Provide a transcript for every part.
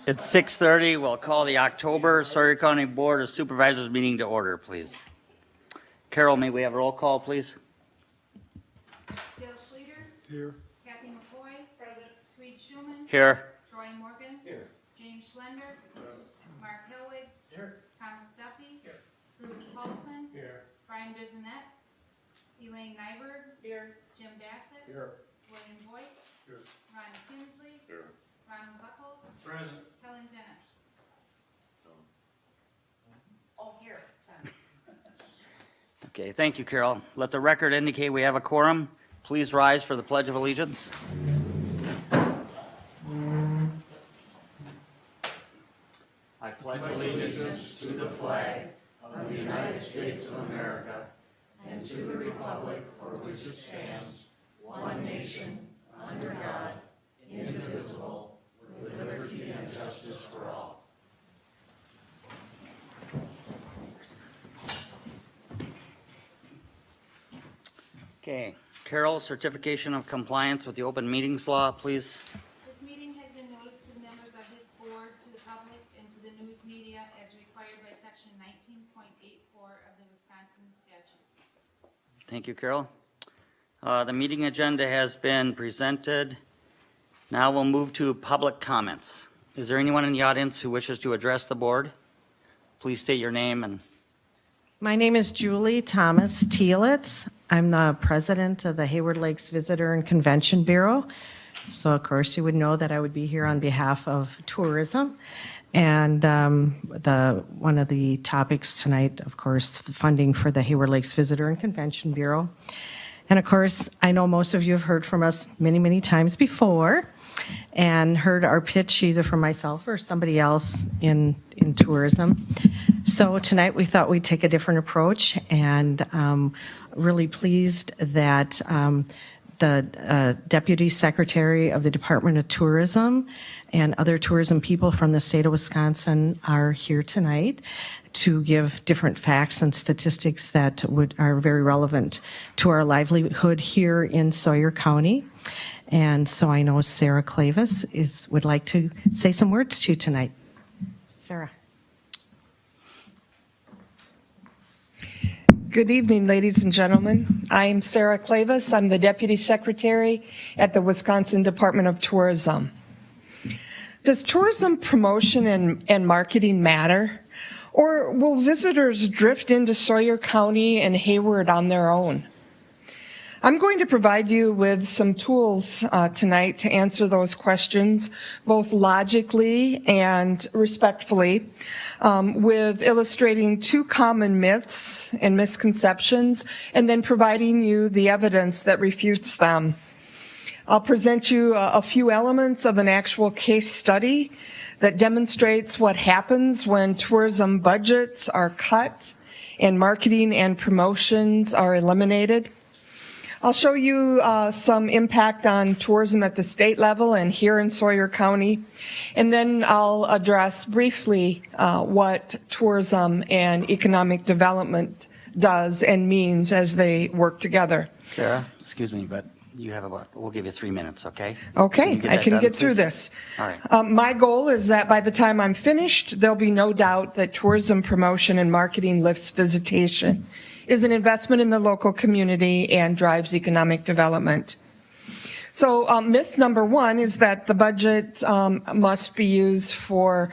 It's 6:30. We'll call the October Sawyer County Board of Supervisors meeting to order, please. Carol, may we have a roll call, please? Dale Schleter. Here. Kathy McCoy. Present. Tweed Schuman. Here. Troy Morgan. Here. James Schlender. Mark Hillwig. Here. Thomas Duffy. Here. Bruce Paulson. Here. Brian Bissonette. Elaine Nyberg. Here. Jim Bassett. Here. William Boyd. Here. Ron Kinsley. Here. Ronald Buckles. Present. Helen Dennis. Okay, thank you, Carol. Let the record indicate we have a quorum. Please rise for the Pledge of Allegiance. I pledge allegiance to the flag of the United States of America and to the republic for which it stands, one nation, under God, indivisible, with liberty and justice for all. Okay, Carol, certification of compliance with the open meetings law, please. This meeting has been noticed to the members of this board, to the public, and to the news media as required by section 19.84 of the Wisconsin statutes. Thank you, Carol. The meeting agenda has been presented. Now we'll move to public comments. Is there anyone in the audience who wishes to address the board? Please state your name and My name is Julie Thomas Teelitz. I'm the president of the Hayward Lakes Visitor and Convention Bureau. So of course you would know that I would be here on behalf of tourism. And one of the topics tonight, of course, the funding for the Hayward Lakes Visitor and Convention Bureau. And of course, I know most of you have heard from us many, many times before and heard our pitch either from myself or somebody else in tourism. So tonight we thought we'd take a different approach, and really pleased that the Deputy Secretary of the Department of Tourism and other tourism people from the state of Wisconsin are here tonight to give different facts and statistics that are very relevant to our livelihood here in Sawyer County. And so I know Sarah Clavis would like to say some words to you tonight. Sarah. Good evening, ladies and gentlemen. I'm Sarah Clavis. I'm the Deputy Secretary at the Wisconsin Department of Tourism. Does tourism promotion and marketing matter? Or will visitors drift into Sawyer County and Hayward on their own? I'm going to provide you with some tools tonight to answer those questions, both logically and respectfully, with illustrating two common myths and misconceptions, and then providing you the evidence that refutes them. I'll present you a few elements of an actual case study that demonstrates what happens when tourism budgets are cut and marketing and promotions are eliminated. I'll show you some impact on tourism at the state level and here in Sawyer County. And then I'll address briefly what tourism and economic development does and means as they work together. Sarah, excuse me, but you have we'll give you 3 minutes, okay? Okay, I can get through please? this. All right. My goal is that by the time I'm finished, there'll be no doubt that tourism promotion and marketing lifts visitation, is an investment in the local community, and drives economic development. So myth number one is that the budget must be used for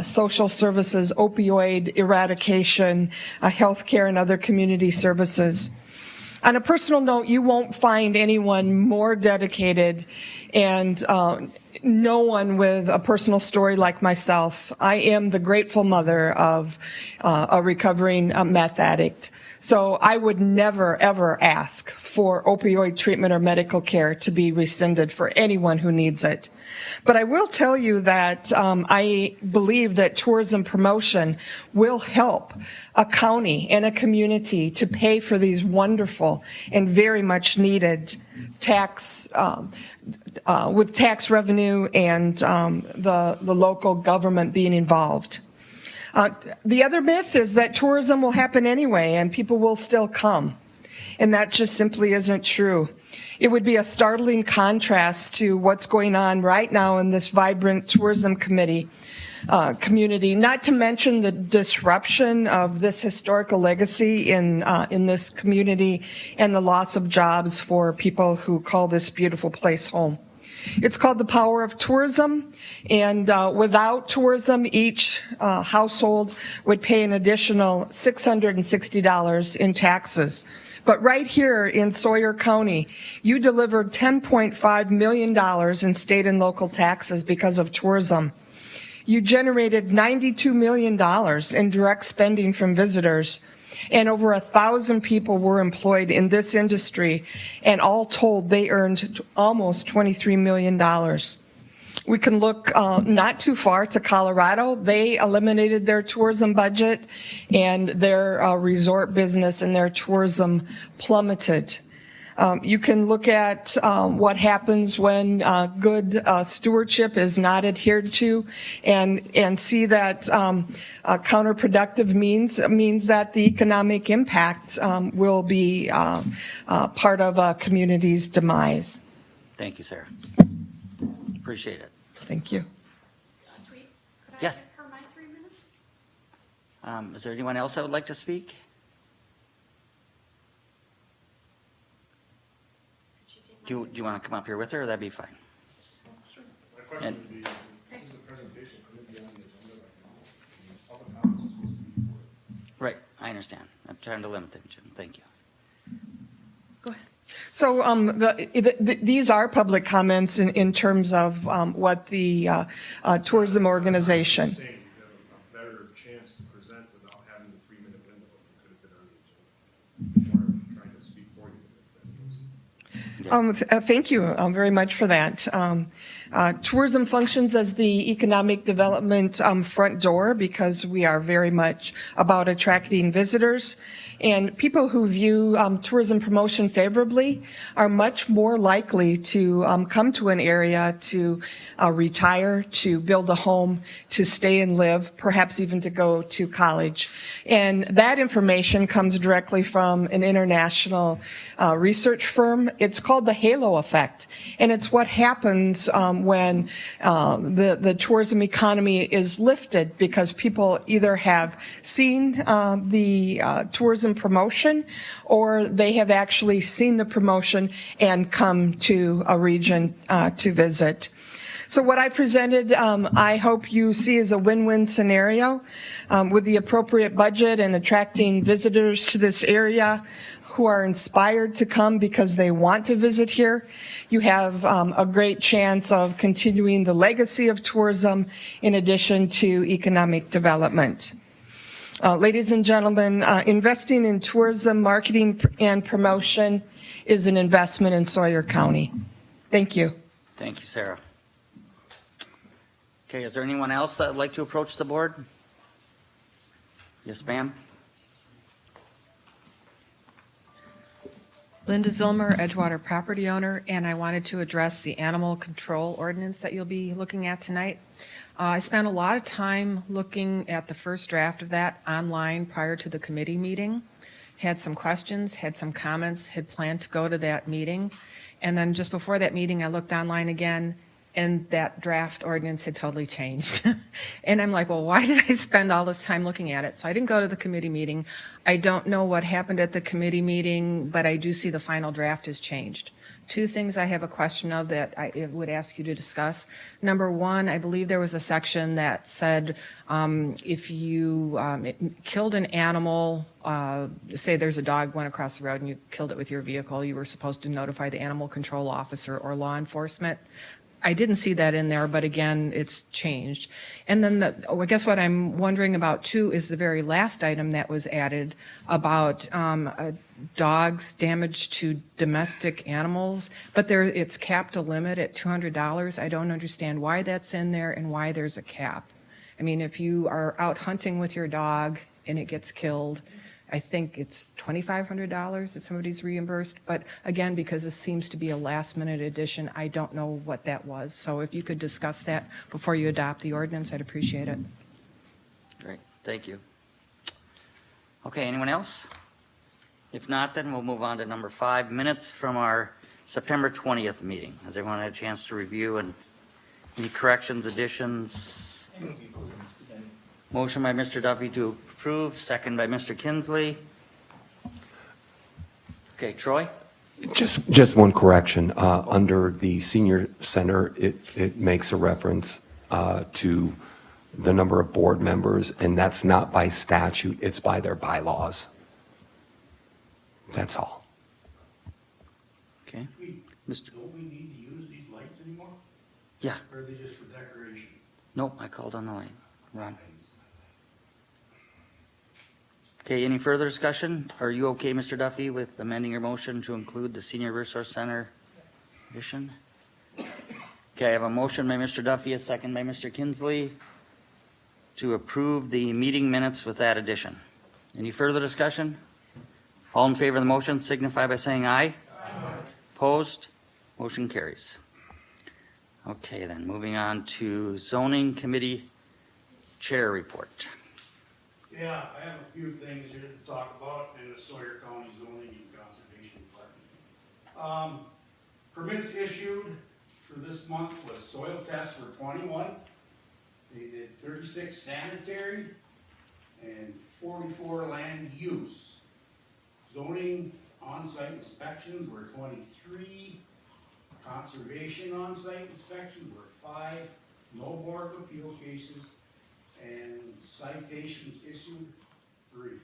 social services, opioid eradication, healthcare, and other community services. On a personal note, you won't find anyone more dedicated and no one with a personal story like myself. I am the grateful mother of a recovering meth addict. So I would never, ever ask for opioid treatment or medical care to be rescinded for anyone who needs it. But I will tell you that I believe that tourism promotion will help a county and a community to pay for these wonderful and very much needed tax, with tax revenue and the local government being involved. The other myth is that tourism will happen anyway and people will still come. And that just simply isn't true. It would be a startling contrast to what's going on right now in this vibrant tourism community, not to mention the disruption of this historical legacy in this community and the loss of jobs for people who call this beautiful place home. It's called the power of tourism, and without tourism, each household would pay an additional $660 in taxes. But right here in Sawyer County, you delivered $10.5 million in state and local taxes because of tourism. You generated $92 million in direct spending from visitors, and over 1,000 people were employed in this industry, and all told, they earned almost $23 million. We can look not too far to Colorado. They eliminated their tourism budget, and their resort business and their tourism plummeted. You can look at what happens when good stewardship is not adhered to, and see that counterproductive means that the economic impact will be part of a community's demise. Thank you, Sarah. Appreciate it. Thank you. Yes. For my 3 minutes? Is there anyone else that would like to speak? Do you want to come up here with her, or that'd be fine? My question And- would be, this is a presentation, could it be on the agenda right now? I mean, public comments are supposed to be before. Right, I understand. I'm trying to limit them, Jim. Thank you. Go ahead. So these are public comments in terms of what the tourism organization. Saying you have a better chance to present without having the 3-minute window if it could have been on the agenda. Or trying to speak for you. Thank you very much for that. Tourism functions as the economic development front door because we are very much about attracting visitors. And people who view tourism promotion favorably are much more likely to come to an area to retire, to build a home, to stay and live, perhaps even to go to college. And that information comes directly from an international research firm. It's called the halo effect. And it's what happens when the tourism economy is lifted because people either have seen the tourism promotion or they have actually seen the promotion and come to a region to visit. So what I presented, I hope you see as a win-win scenario with the appropriate budget and attracting visitors to this area who are inspired to come because they want to visit here. You have a great chance of continuing the legacy of tourism in addition to economic development. Ladies and gentlemen, investing in tourism, marketing, and promotion is an investment in Sawyer County. Thank you. Thank you, Sarah. Okay, is there anyone else that would like to approach the board? Yes, ma'am. Linda Zilmer, Edgewater property owner, and I wanted to address the animal control ordinance that you'll be looking at tonight. I spent a lot of time looking at the first draft of that online prior to the committee meeting, had some questions, had some comments, had planned to go to that meeting, and then just before that meeting, I looked online again, and that draft ordinance had totally changed. And I'm like, well, why did I spend all this time looking at it? So I didn't go to the committee meeting. I don't know what happened at the committee meeting, but I do see the final draft has changed. Two things I have a question of that I would ask you to discuss. Number one, I believe there was a section that said if you killed an animal, say there's a dog went across the road and you killed it with your vehicle, you were supposed to notify the animal control officer or law enforcement. I didn't see that in there, but again, it's changed. And then I guess what I'm wondering about too is the very last item that was added about dogs damage to domestic animals, but it's capped a limit at $200. I don't understand why that's in there and why there's a cap. I mean, if you are out hunting with your dog and it gets killed, I think it's $2,500 that somebody's reimbursed. But again, because this seems to be a last-minute addition, I don't know what that was. So if you could discuss that before you adopt the ordinance, I'd appreciate it. Great, thank you. Okay, anyone else? If not, then we'll move on to number 5, minutes from our September 20th meeting. Has everyone had a chance to review and any corrections, additions? Motion by Mr. Duffy to approve, second by Mr. Kinsley. Okay, Troy? Just one correction. Under the senior center, it makes a reference to the number of board members, and that's not by statute, it's by their bylaws. That's all. Okay. Mr. Don't we need to use these lights anymore? Yeah, Or are they just for decoration? nope, I called on the line. Ron. Okay, any further discussion? Are you okay, Mr. Duffy, with amending your motion to include the Senior Resource Center addition? Okay, I have a motion by Mr. Duffy, a second by Mr. Kinsley to approve the meeting minutes with that addition. Any further discussion? All in favor of the motion signify by saying aye. Opposed? Motion carries. Okay, then, moving on to zoning committee chair report. Yeah, I have a few things here to talk about in the Sawyer County Zoning and Conservation Department. Permits issued for this month was soil tests for 21. They did 36 sanitary and 44 land use. Zoning on-site inspections were 23. Conservation on-site inspections were 5. No board of appeal cases. And citations issued 3.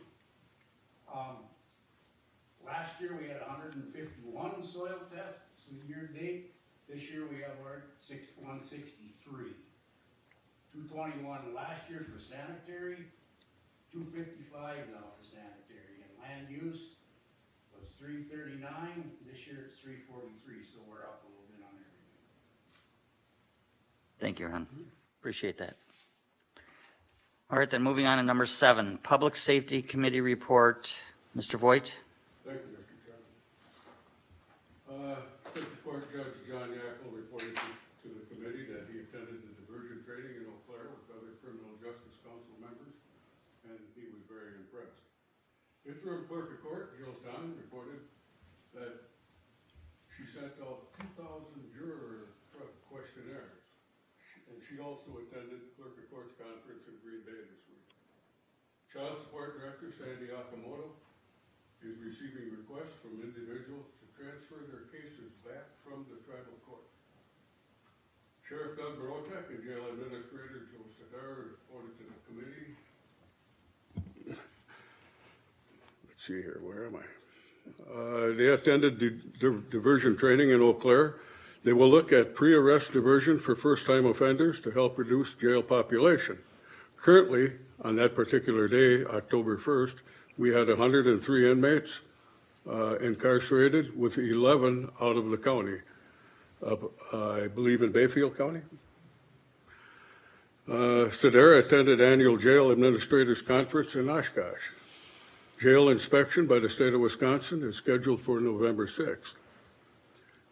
Last year we had 151 soil tests, so year to date. This year we have 163. 221 last year for sanitary, 255 now for sanitary. And land use was 339, this year it's 343, so we're up a little bit on everything. Thank you, Ron. Appreciate that. All right, then, moving on to number 7, Public Safety Committee report. Mr. Voigt? Thank you, Mr. Chairman. Circuit Court Judge John Yackel reported to the committee that he attended the diversion training in Eau Claire with other criminal justice council members, and he was very impressed. Interim Clerk of Court Jill Dunn reported that she sent out 2,000 juror questionnaires, and she also attended Clerk of Court's conference in Green Bay this week. Child Support Director Sandy Okamoto is receiving requests from individuals to transfer their cases back from the tribal court. Sheriff Doug Barotek and Jail Administrator Joe Sadar reported to the committee. Let's see here, where am I? They attended diversion training in Eau Claire. They will look at pre-arrest diversion for first-time offenders to help reduce jail population. Currently, on that particular day, October 1st, we had 103 inmates incarcerated, with 11 out of the county, I believe in Bayfield County. Sedera attended annual jail administrators conference in Oshkosh. Jail inspection by the state of Wisconsin is scheduled for November 6th.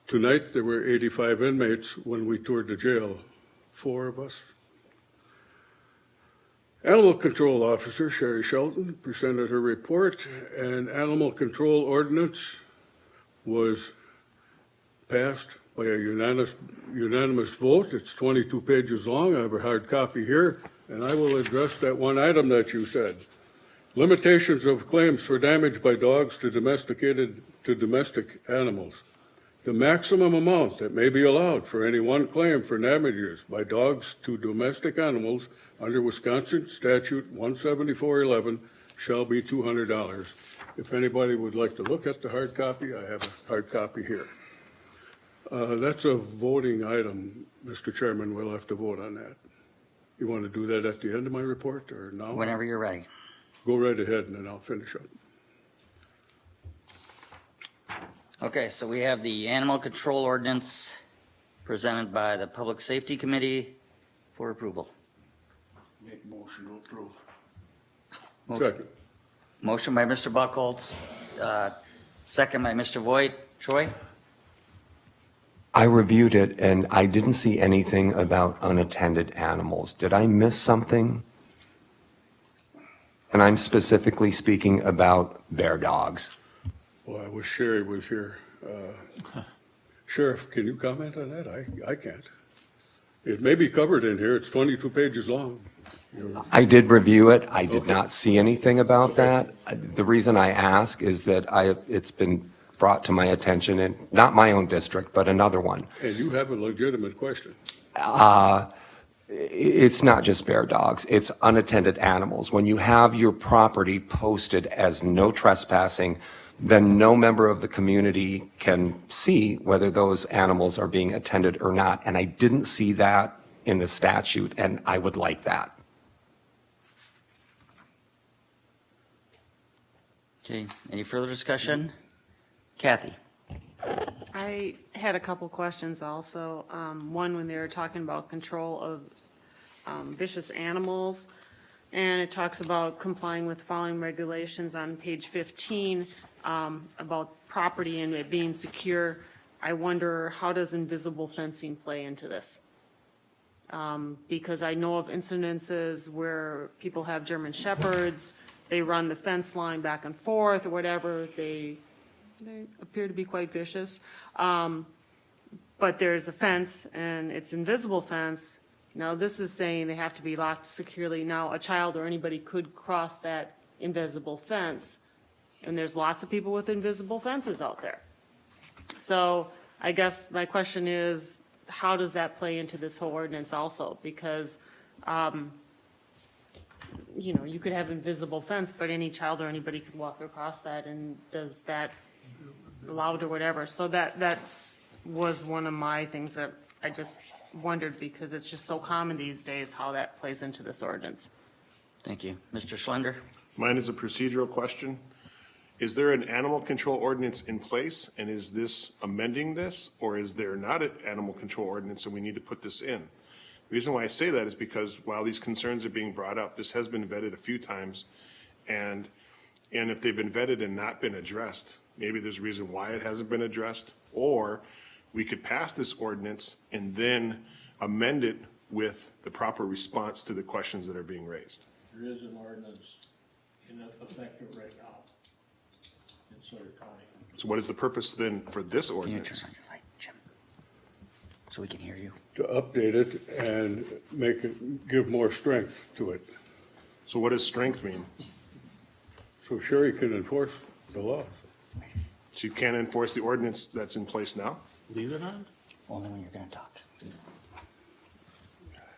Tonight, there were 85 inmates when we toured the jail, 4 of us. Animal Control Officer Sherry Shelton presented her report, and animal control ordinance was passed by a unanimous vote. It's 22 pages long. I have a hard copy here, and I will address that one item that you said. Limitations of claims for damage by dogs to domestic animals. The maximum amount that may be allowed for any one claim for damages by dogs to domestic animals under Wisconsin Statute 17411 shall be $200. If anybody would like to look at the hard copy, I have a hard copy here. That's a voting item, Mr. Chairman. We'll have to vote on that. You want to do that at the end of my report or now? Whenever you're ready. Go right ahead and then I'll finish up. Okay, so we have the animal control ordinance presented by the Public Safety Committee for approval. Make motion to approve. Second. Motion by Mr. Buckholz, second by Mr. Voigt. Troy? I reviewed it, and I didn't see anything about unattended animals. Did I miss something? And I'm specifically speaking about bear dogs. Well, I wish Sherry was here. Sheriff, can you comment on that? I can't. It may be covered in here. It's 22 pages long. I did review it. I did not see anything about that. The reason I ask is that it's been brought to my attention in, not my own district, but another one. And you have a legitimate question. It's not just bear dogs, it's unattended animals. When you have your property posted as no trespassing, then no member of the community can see whether those animals are being attended or not. And I didn't see that in the statute, and I would like that. Okay, any further discussion? Kathy? I had a couple questions also. One, when they were talking about control of vicious animals, and it talks about complying with the following regulations on page 15 about property and it being secure. I wonder, how does invisible fencing play into this? Because I know of incidences where people have German Shepherds, they run the fence line back and forth or whatever, they appear to be quite vicious. But there's a fence and it's invisible fence. Now, this is saying they have to be locked securely. Now, a child or anybody could cross that invisible fence, and there's lots of people with invisible fences out there. So I guess my question is, how does that play into this whole ordinance also? Because, you know, you could have invisible fence, but any child or anybody could walk across that, and does that allowed or whatever? So was one of my things that I just wondered, because it's just so common these days how that plays into this ordinance. Thank you. Mr. Schlender? Mine is a procedural question. Is there an animal control ordinance in place, and is this amending this, or is there not an animal control ordinance and we need to put this in? The reason why I say that is because while these concerns are being brought up, this has been vetted a few times, and if they've been vetted and not been addressed, maybe there's a reason why it hasn't been addressed, or we could pass this ordinance and then amend it with the proper response to the questions that are being raised. There is an ordinance in effect right now in Sawyer County. So what is the purpose then for this Can you ordinance? turn on your light, Jim? So we can hear you. To update it and make it, give more strength to it, So what does strength mean? so Sherry can enforce the law. So you can't enforce the ordinance that's in place now? Leave it on? Only when you're going to talk.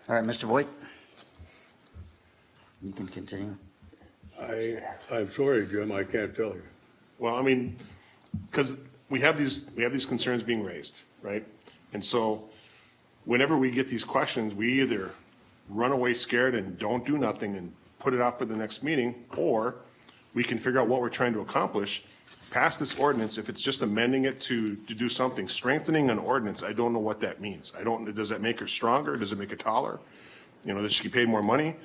All right, Mr. Voigt? You can continue. I'm sorry, Jim, I can't tell you. Well, I mean, because we have these concerns being raised, right? And so whenever we get these questions, we either run away scared and don't do nothing and put it off for the next meeting, or we can figure out what we're trying to accomplish, pass this ordinance. If it's just amending it to do something, strengthening an ordinance, I don't know what that means. Does that make her stronger? Does it make her taller? You know, does she pay more money?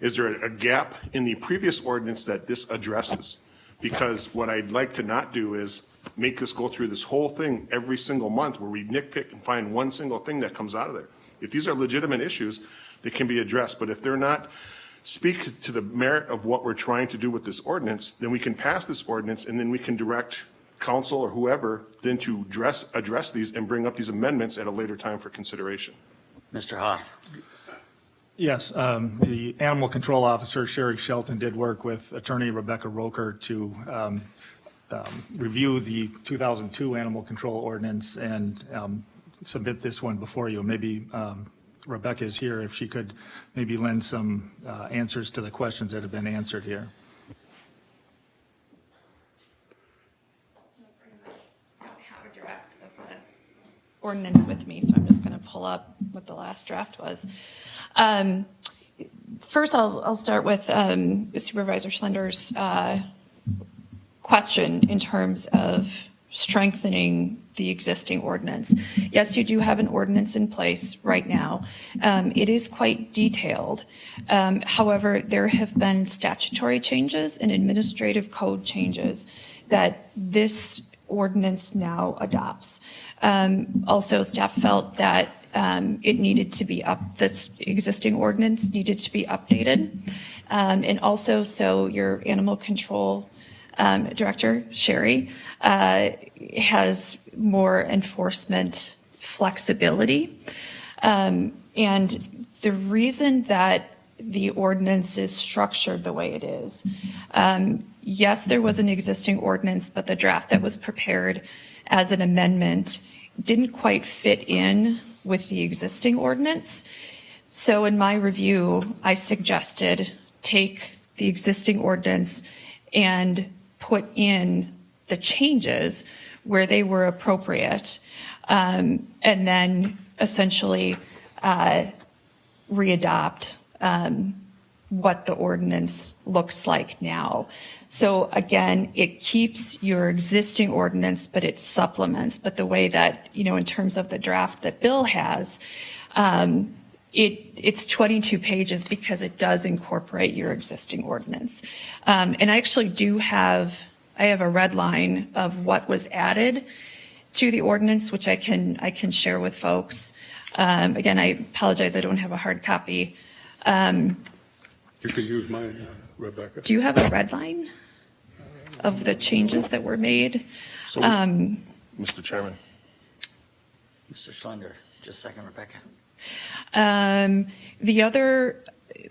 Is there a gap in the previous ordinance that this addresses? Because what I'd like to not do is make us go through this whole thing every single month where we nitpick and find one single thing that comes out of there. If these are legitimate issues, they can be addressed. But if they're not, speak to the merit of what we're trying to do with this ordinance, then we can pass this ordinance and then we can direct council or whoever then to address these and bring up these amendments at a later time for consideration. Mr. Hoff? Yes, the animal control officer, Sherry Shelton, did work with attorney Rebecca Roker to review the 2002 animal control ordinance and submit this one before you. Maybe Rebecca is here, if she could maybe lend some answers to the questions that have been answered here. I don't have a draft of the ordinance with me, so I'm just going to pull up what the last draft was. First, I'll start with Supervisor Schlender's question in terms of strengthening the existing ordinance. Yes, you do have an ordinance in place right now. It is quite detailed. However, there have been statutory changes and administrative code changes that this ordinance now adopts. Also, staff felt that it needed to be this existing ordinance needed to be updated. And also, so your animal control Director Sherry, has more enforcement flexibility. And the reason that the ordinance is structured the way it is, yes, there was an existing ordinance, but the draft that was prepared as an amendment didn't quite fit in with the existing ordinance. So in my review, I suggested take the existing ordinance and put in the changes where they were appropriate, and then essentially readopt what the ordinance looks like now. So again, it keeps your existing ordinance, but it supplements. But the way that, in terms of the draft that Bill has, it's 22 pages because it does incorporate your existing ordinance. And I actually I have a red line of what was added to the ordinance, which I can share with folks. Again, I apologize, I don't have a hard copy. You can use mine, Rebecca. Do you have a red line of the changes that were made? So, Mr. Chairman. Mr. Schlender, just a second, Rebecca.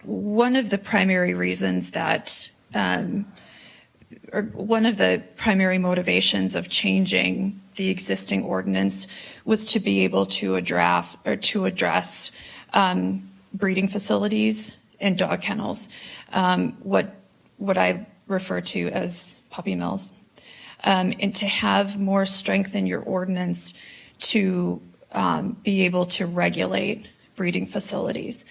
One of the primary reasons that, or one of the primary motivations of changing the existing ordinance was to be able to address breeding facilities and dog kennels, what I refer to as puppy mills, and to have more strength in your ordinance to be able to regulate breeding facilities.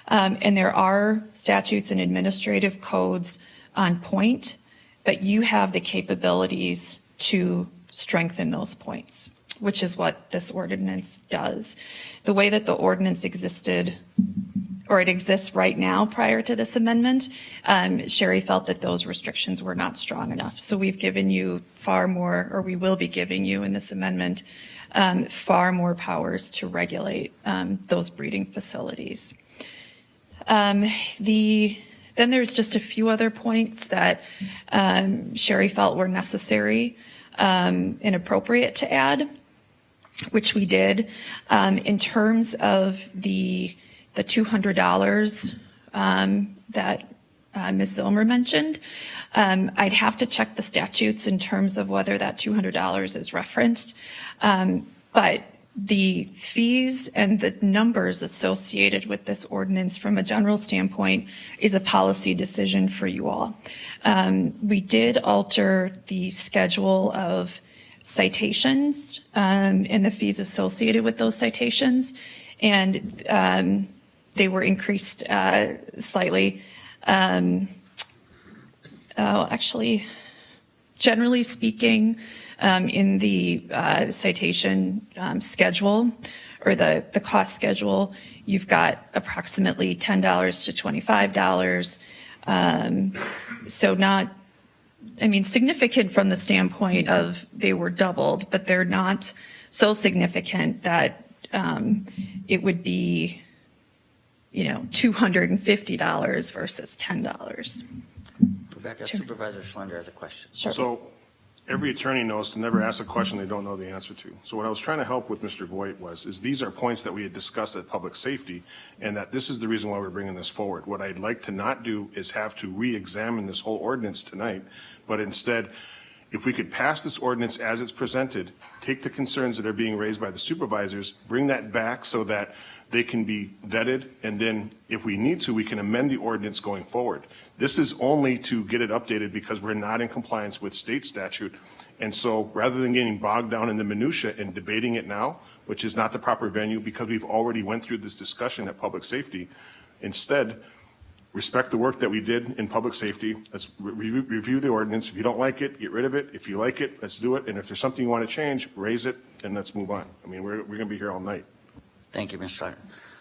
And there are statutes and administrative codes on point, but you have the capabilities to strengthen those points, which is what this ordinance does. The way that the ordinance existed, or it exists right now prior to this amendment, Sherry felt that those restrictions were not strong enough. So we've given you far more, or we will be giving you in this amendment, far more powers to regulate those breeding facilities. Then there's just a few other points that Sherry felt were necessary and appropriate to add, which we did. In terms of the $200 that Ms. Zilmer mentioned, I'd have to check the statutes in terms of whether that $200 is referenced. But the fees and the numbers associated with this ordinance from a general standpoint is a policy decision for you all. We did alter the schedule of citations and the fees associated with those citations, and they were increased slightly. Actually, generally speaking, in the citation schedule, or the cost schedule, you've got approximately $10 to $25. So not, significant from the standpoint of they were doubled, but they're not so significant that it would be, $250 versus $10. Rebecca, Supervisor Schlender has a question. Sure. So every attorney knows to never ask a question they don't know the answer to. So what I was trying to help with Mr. Voigt is these are points that we had discussed at public safety, and that this is the reason why we're bringing this forward. What I'd like to not do is have to re-examine this whole ordinance tonight, but instead, if we could pass this ordinance as it's presented, take the concerns that are being raised by the supervisors, bring that back so that they can be vetted, and then if we need to, we can amend the ordinance going forward. This is only to get it updated because we're not in compliance with state statute. And so rather than getting bogged down in the minutia and debating it now, which is not the proper venue because we've already went through this discussion at public safety, instead, respect the work that we did in public safety. Let's review the ordinance. If you don't like it, get rid of it. If you like it, let's do it. And if there's something you want to change, raise it, and let's move on. We're going to be here all night. Thank you, Mr. Schlender.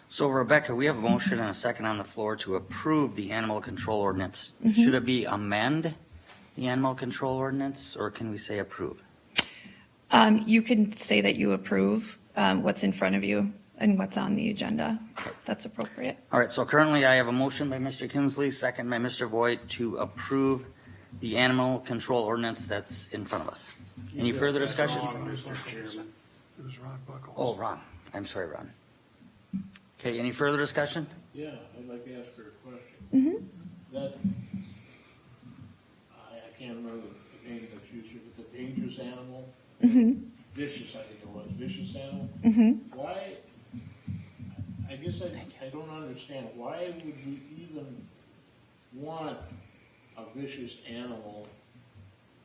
So Rebecca, we have a motion and a second on the floor to approve the animal control ordinance. Should it be amend the animal control ordinance, or can we say approve? You can say that you approve what's in front of you and what's on the agenda. That's appropriate. All right, so currently I have a motion by Mr. Kinsley, second by Mr. Voigt to approve the animal control ordinance that's in front of us. Any further discussion? Oh, Ron. I'm sorry, Ron. Okay, any further discussion? Yeah, I'd like to ask her a question. That, I can't remember the name that's used here, but the dangerous animal? Vicious, I think it was, vicious animal? Why, I guess I don't understand, why would we even want a vicious animal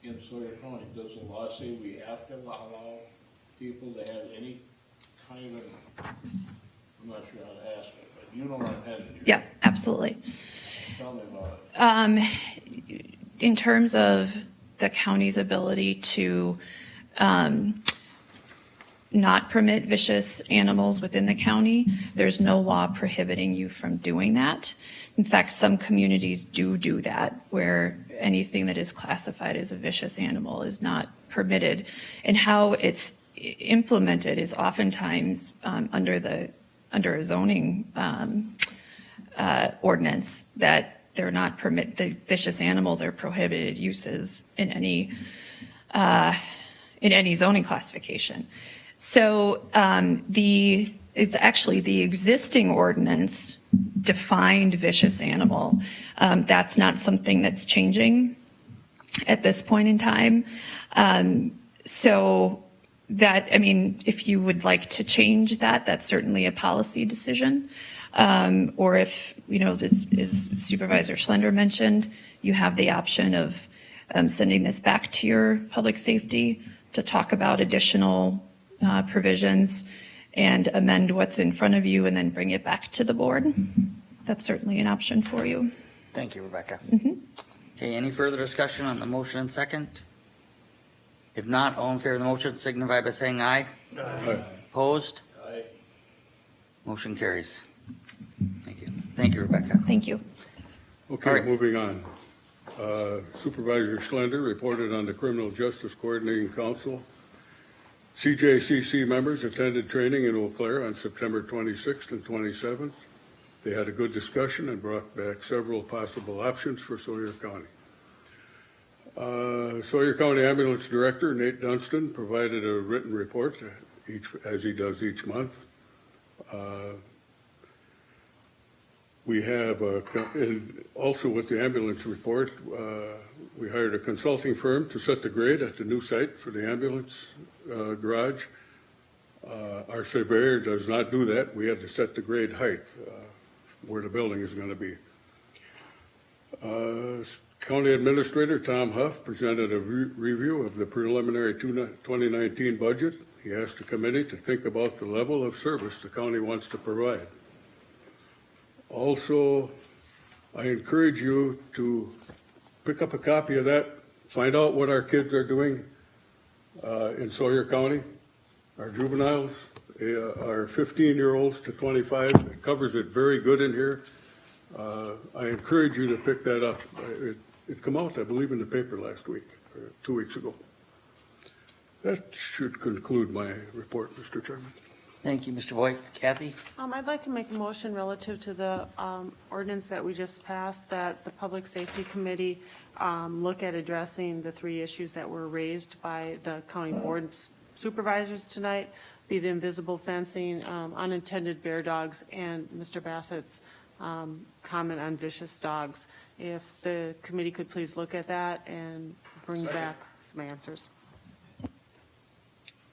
in Sawyer County? Does the law say we have to allow people to have any kind of, I'm not sure how to ask it, but you know what I'm headed here. Yeah, absolutely. Tell me about it. In terms of the county's ability to not permit vicious animals within the county, there's no law prohibiting you from doing that. In fact, some communities do that, where anything that is classified as a vicious animal is not permitted. And how it's implemented is oftentimes under a zoning ordinance that they're not the vicious animals are prohibited uses in any zoning classification. So it's actually the existing ordinance defined vicious animal. That's not something that's changing at this point in time. So that, I mean, if you would like to change that, that's certainly a policy decision. Or if, as Supervisor Schlender mentioned, you have the option of sending this back to your public safety to talk about additional provisions and amend what's in front of you and then bring it back to the board. That's certainly an option for you. Thank you, Rebecca. Okay, any further discussion on the motion and second? If not, all in favor of the motion signify by saying aye. Aye. Opposed? Aye. Motion carries. Thank you. Thank you, Rebecca. Thank you. All Okay, right. moving on. Supervisor Schlender reported on the Criminal Justice Coordinating Council. CJCC members attended training in Eau Claire on September 26th and 27th. They had a good discussion and brought back several possible options for Sawyer County. Sawyer County Ambulance Director Nate Dunstan provided a written report as he does each month. We have, also with the ambulance report, we hired a consulting firm to set the grade at the new site for the ambulance garage. Our surveyor does not do that. We had to set the grade height where the building is going to be. County Administrator Tom Huff presented a review of the preliminary 2019 budget. He asked the committee to think about the level of service the county wants to provide. Also, I encourage you to pick up a copy of that, find out what our kids are doing in Sawyer County, our juveniles, our 15-year-olds to 25. It covers it very good in here. I encourage you to pick that up. It came out, I believe, in the paper last week, or 2 weeks ago. That should conclude my report, Mr. Chairman. Thank you, Mr. Voigt. Kathy? I'd like to make a motion relative to the ordinance that we just passed, that the Public Safety Committee look at addressing the three issues that were raised by the county board supervisors tonight, be the invisible fencing, unintended bear dogs, and Mr. Bassett's comment on vicious dogs. If the committee could please look at that and bring back some answers.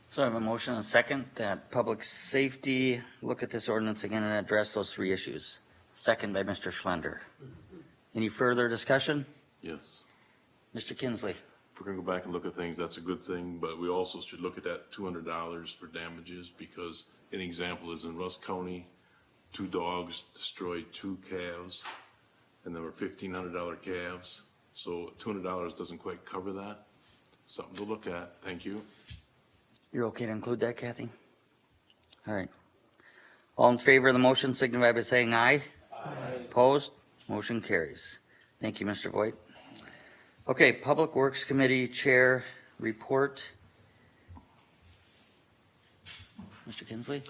So I have a motion and a second that public safety look at this ordinance again and address those three issues. Second by Mr. Schlender. Any further discussion? Yes. Mr. Kinsley? If we're gonna go back and look at things, that's a good thing, but we also should look at that $200 for damages, because an example is in Russ County, 2 dogs destroyed 2 calves, and there were $1,500 calves, so $200 doesn't quite cover that. Something to look at. Thank you. You're okay to include that, Kathy? All right. All in favor of the motion signify by saying aye. Aye. Opposed? Motion carries. Thank you, Mr. Voigt. Okay, Public Works Committee Chair report. Mr. Kinsley?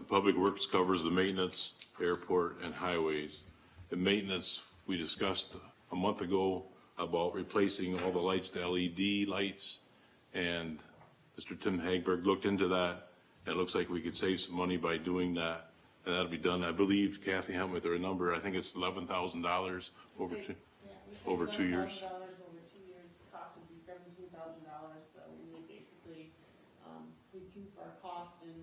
Public Works covers the maintenance, airport, and highways. In maintenance, we discussed a month ago about replacing all the lights to LED lights. And Mr. Tim Hagberg looked into that, and it looks like we could save some money by doing that. And that'll be done, I believe, Kathy, help me with her number, I think it's $11,000 over two, over 2 years. Over 2 years, the cost would be $17,000, so we would basically, recoup our cost in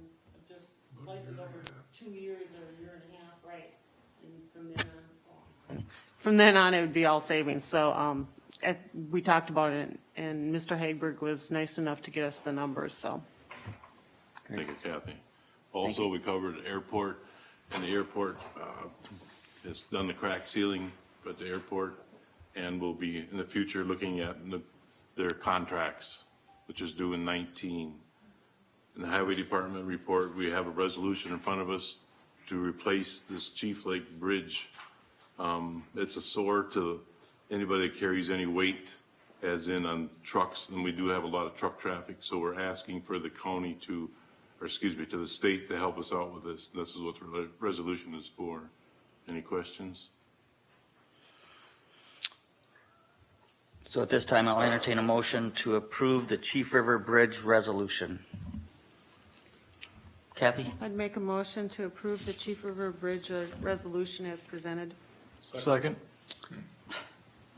just slightly over 2 years or a year and a half, right? And from then on, it would be all savings, so, we talked about it, and Mr. Hagberg was nice enough to get us the numbers, so. Thank you, Kathy. Also, we covered the airport, and the airport has done the crack ceiling at the airport, and will be in the future looking at their contracts, which is due in 19. In the Highway Department report, we have a resolution in front of us to replace this Chief Lake Bridge. It's a sore to anybody that carries any weight, as in on trucks, and we do have a lot of truck traffic, so we're asking for the county to, or excuse me, to the state to help us out with this. This is what the resolution is for. Any questions? So at this time, I'll entertain a motion to approve the Chief River Bridge resolution. Kathy? I'd make a motion to approve the Chief River Bridge resolution as presented. Second.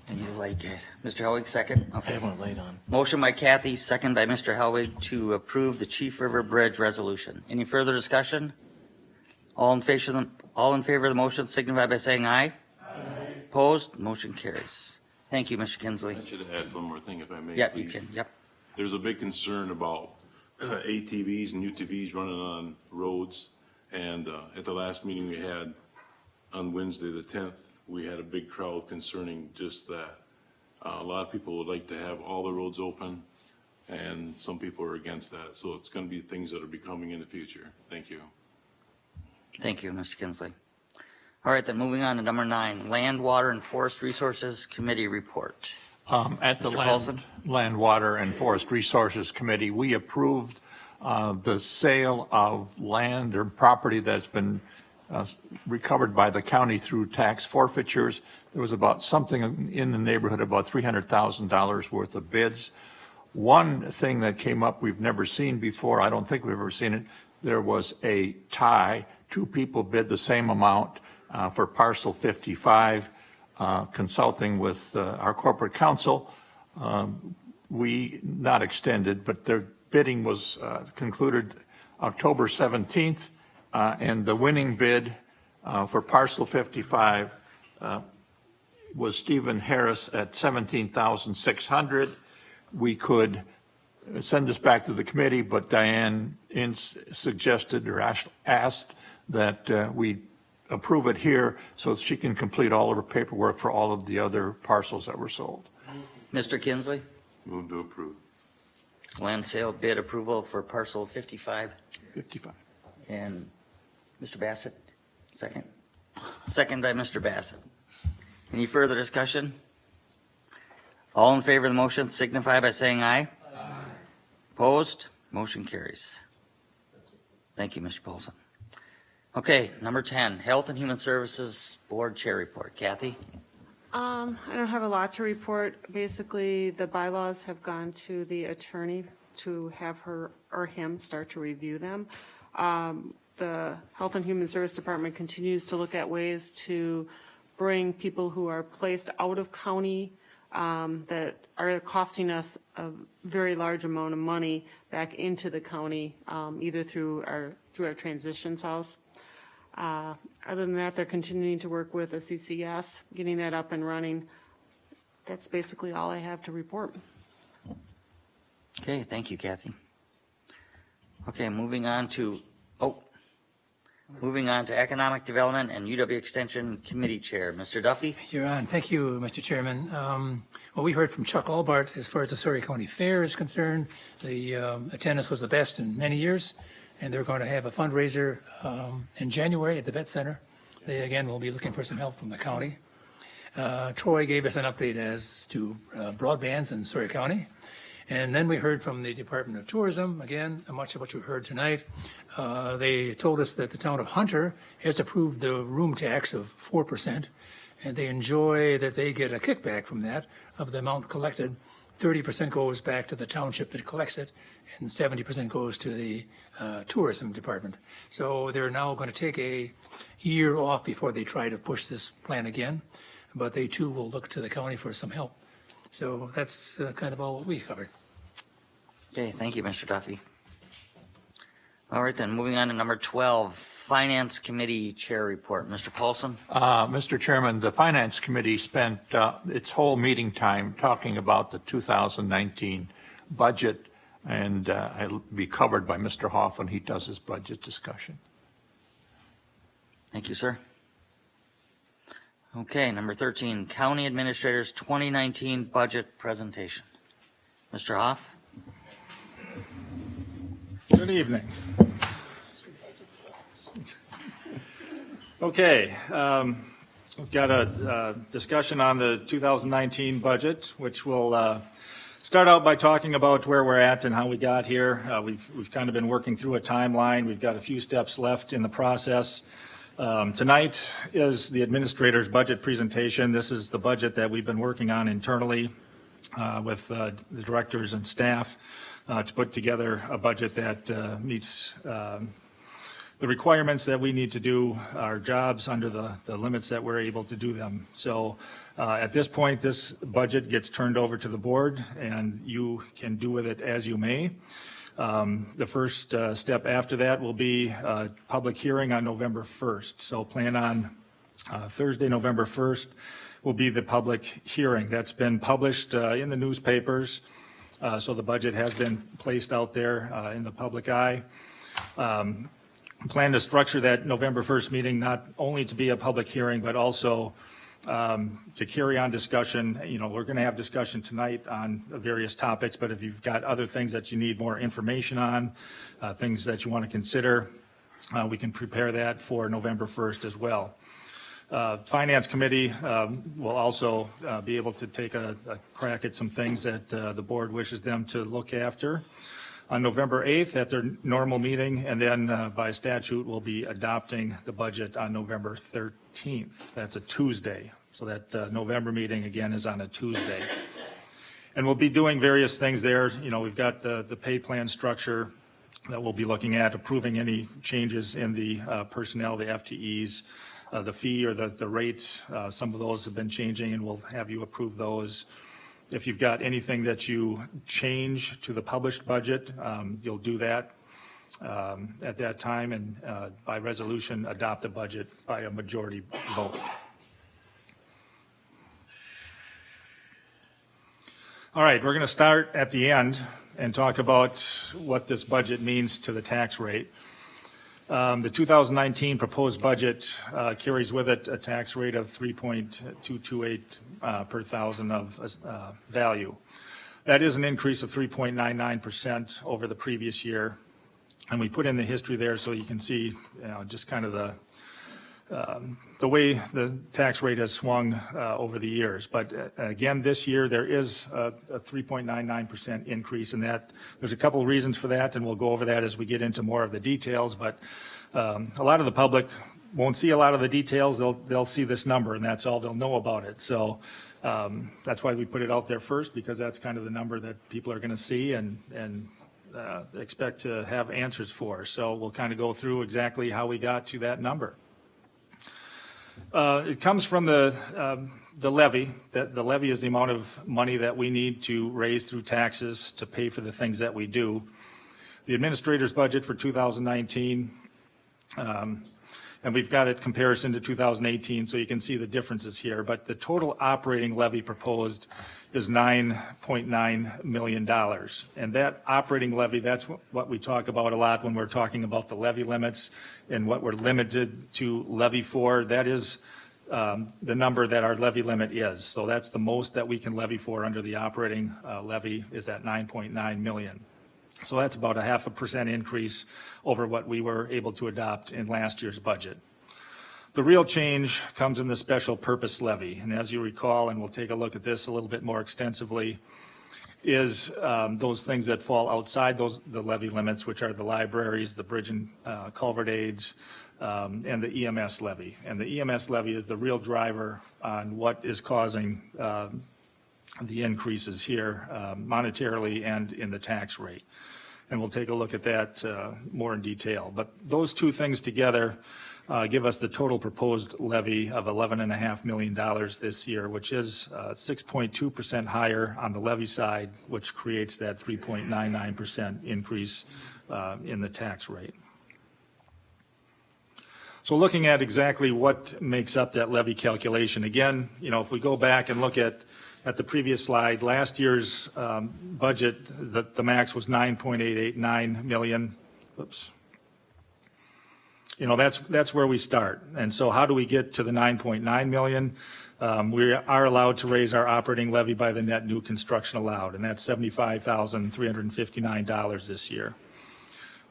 And you like it. Mr. Helwig, second? Okay. I went late on. Motion by Kathy, second by Mr. Helwig to approve the Chief River Bridge resolution. Any further discussion? All in favor of the motion signify by saying aye. Aye. Opposed? Motion carries. Thank you, Mr. Kinsley. I should add one more thing if I may. Yep, you please. can, yep. There's a big concern about ATVs and UTVs running on roads. And at the last meeting we had on Wednesday, the 10th, we had a big crowd concerning just that. A lot of people would like to have all the roads open, and some people are against that. So it's going to be things that are becoming in the future. Thank you. Thank you, Mr. Kinsley. All right, then moving on to number 9, Land, Water, and Forest Resources Committee report. At the Mr. Paulson? Land, Water, and Forest Resources Committee, we approved the sale of land or property that's been recovered by the county through tax forfeitures. There was about something in the neighborhood, about $300,000 worth of bids. One thing that came up we've never seen before, I don't think we've ever seen it, there was a tie. 2 people bid the same amount for parcel 55. Consulting with our corporate counsel, we not extended, but their bidding was concluded October 17th, and the winning bid for parcel 55 was Stephen Harris at $17,600. We could send this back to the committee, but Diane Ince suggested or asked that we approve it here so she can complete all of her paperwork for all of the other parcels that were sold. Mr. Kinsley? Move to approve. Land sale bid approval for parcel 55. 55. And Mr. Bassett, second? Second by Mr. Bassett. Any further discussion? All in favor of the motion signify by saying aye. Aye. Opposed? Motion carries. Thank you, Mr. Paulson. Okay, number 10, Health and Human Services Board Chair Report. Kathy? I don't have a lot to report. Basically, the bylaws have gone to the attorney to have her or him start to review them. The Health and Human Service Department continues to look at ways to bring people who are placed out of county that are costing us a very large amount of money back into the county, either through our transitions house. Other than that, they're continuing to work with the CCS, getting that up and running. That's basically all I have to report. Okay, thank you, Kathy. Okay, moving on to Economic Development and UW Extension Committee Chair, Mr. Duffy. You're on. Thank you, Mr. Chairman. Well, we heard from Chuck Albart as far as the Surrey County Fair is concerned. The attendance was the best in many years, and they're going to have a fundraiser in January at the Vet Center. They, again, will be looking for some help from the county. Troy gave us an update as to broadbands in Surrey County. And then we heard from the Department of Tourism, again, much of what you heard tonight. They told us that the town of Hunter has approved the room tax of 4%, and they enjoy that they get a kickback from that of the amount collected. 30% goes back to the township that collects it, and 70% goes to the tourism department. So they're now going to take a year off before they try to push this plan again, but they too will look to the county for some help. So that's kind of all what we covered. Okay, thank you, Mr. Duffy. All right, then, moving on to number 12, Finance Committee Chair Report. Mr. Paulson? Mr. Chairman, the Finance Committee spent its whole meeting time talking about the 2019 budget, and it'll be covered by Mr. Hoff when he does his budget discussion. Thank you, sir. Okay, number 13, County Administrator's 2019 Budget Presentation. Mr. Hoff? Good evening. Okay, we've got a discussion on the 2019 budget, which will start out by talking about where we're at and how we got here. We've kind of been working through a timeline. We've got a few steps left in the process. Tonight is the administrator's budget presentation. This is the budget that we've been working on internally with the directors and staff to put together a budget that meets the requirements that we need to do our jobs under the limits that we're able to do them. So at this point, this budget gets turned over to the board, and you can do with it as you may. The first step after that will be a public hearing on November 1st. So plan on Thursday, November 1st will be the public hearing. That's been published in the newspapers, so the budget has been placed out there in the public eye. Plan to structure that November 1st meeting not only to be a public hearing, but also to carry on discussion. You know, we're going to have discussion tonight on various topics, but if you've got other things that you need more information on, things that you want to consider, we can prepare that for November 1st as well. Finance Committee will also be able to take a crack at some things that the board wishes them to look after on November 8th at their normal meeting, and then by statute, we'll be adopting the budget on November 13th. That's a Tuesday. So that November meeting, again, is on a Tuesday. And we'll be doing various things there. You know, we've got the pay plan structure that we'll be looking at, approving any changes in the personnel, the FTEs, the fee or the rates. Some of those have been changing, and we'll have you approve those. If you've got anything that you change to the published budget, you'll do that at that time, and by resolution, adopt the budget by a majority vote. All right, we're going to start at the end and talk about what this budget means to the tax rate. The 2019 proposed budget carries with it a tax rate of 3.228 per thousand of value. That is an increase of 3.99% over the previous year. And we put in the history there so you can see, you know, just kind of the way the tax rate has swung over the years. But again, this year there is a 3.99% increase in that. There's a couple of reasons for that, and we'll go over that as we get into more of the details. But a lot of the public won't see a lot of the details. They'll see this number, and that's all they'll know about it. So that's why we put it out there first, because that's kind of the number that people are going to see and expect to have answers for. So we'll kind of go through exactly how we got to that number. It comes from the levy. The levy is the amount of money that we need to raise through taxes to pay for the things that we do. The administrator's budget for 2019, and we've got it comparison to 2018, so you can see the differences here. But the total operating levy proposed is $9.9 million. And that operating levy, that's what we talk about a lot when we're talking about the levy limits and what we're limited to levy for. That is the number that our levy limit is. So that's the most that we can levy for under the operating levy is at 9.9 million. So that's about a 0.5% increase over what we were able to adopt in last year's budget. The real change comes in the special purpose levy. And as you recall, and we'll take a look at this a little bit more extensively, is those things that fall outside the levy limits, which are the libraries, the bridge and culvert aids, and the EMS levy. And the EMS levy is the real driver on what is causing the increases here monetarily and in the tax rate. And we'll take a look at that more in detail. But those two things together give us the total proposed levy of $11.5 million this year, which is 6.2% higher on the levy side, which creates that 3.99% increase in the tax rate. So looking at exactly what makes up that levy calculation, again, if we go back and look at the previous slide, last year's budget, the max was $9.889 million. Oops. That's where we start. And so how do we get to the $9.9 million? We are allowed to raise our operating levy by the net new construction allowed, and that's $75,359 this year.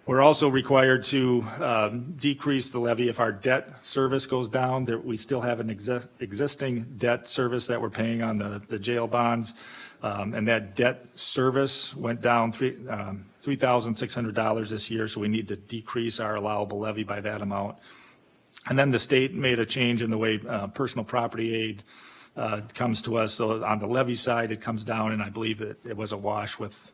We're also required to decrease the levy if our debt service goes down. We still have an existing debt service that we're paying on the jail bonds, and that debt service went down $3,600 this year, so we need to decrease our allowable levy by that amount. And then the state made a change in the way personal property aid comes to us. So on the levy side, it comes down, and I believe that it was a wash with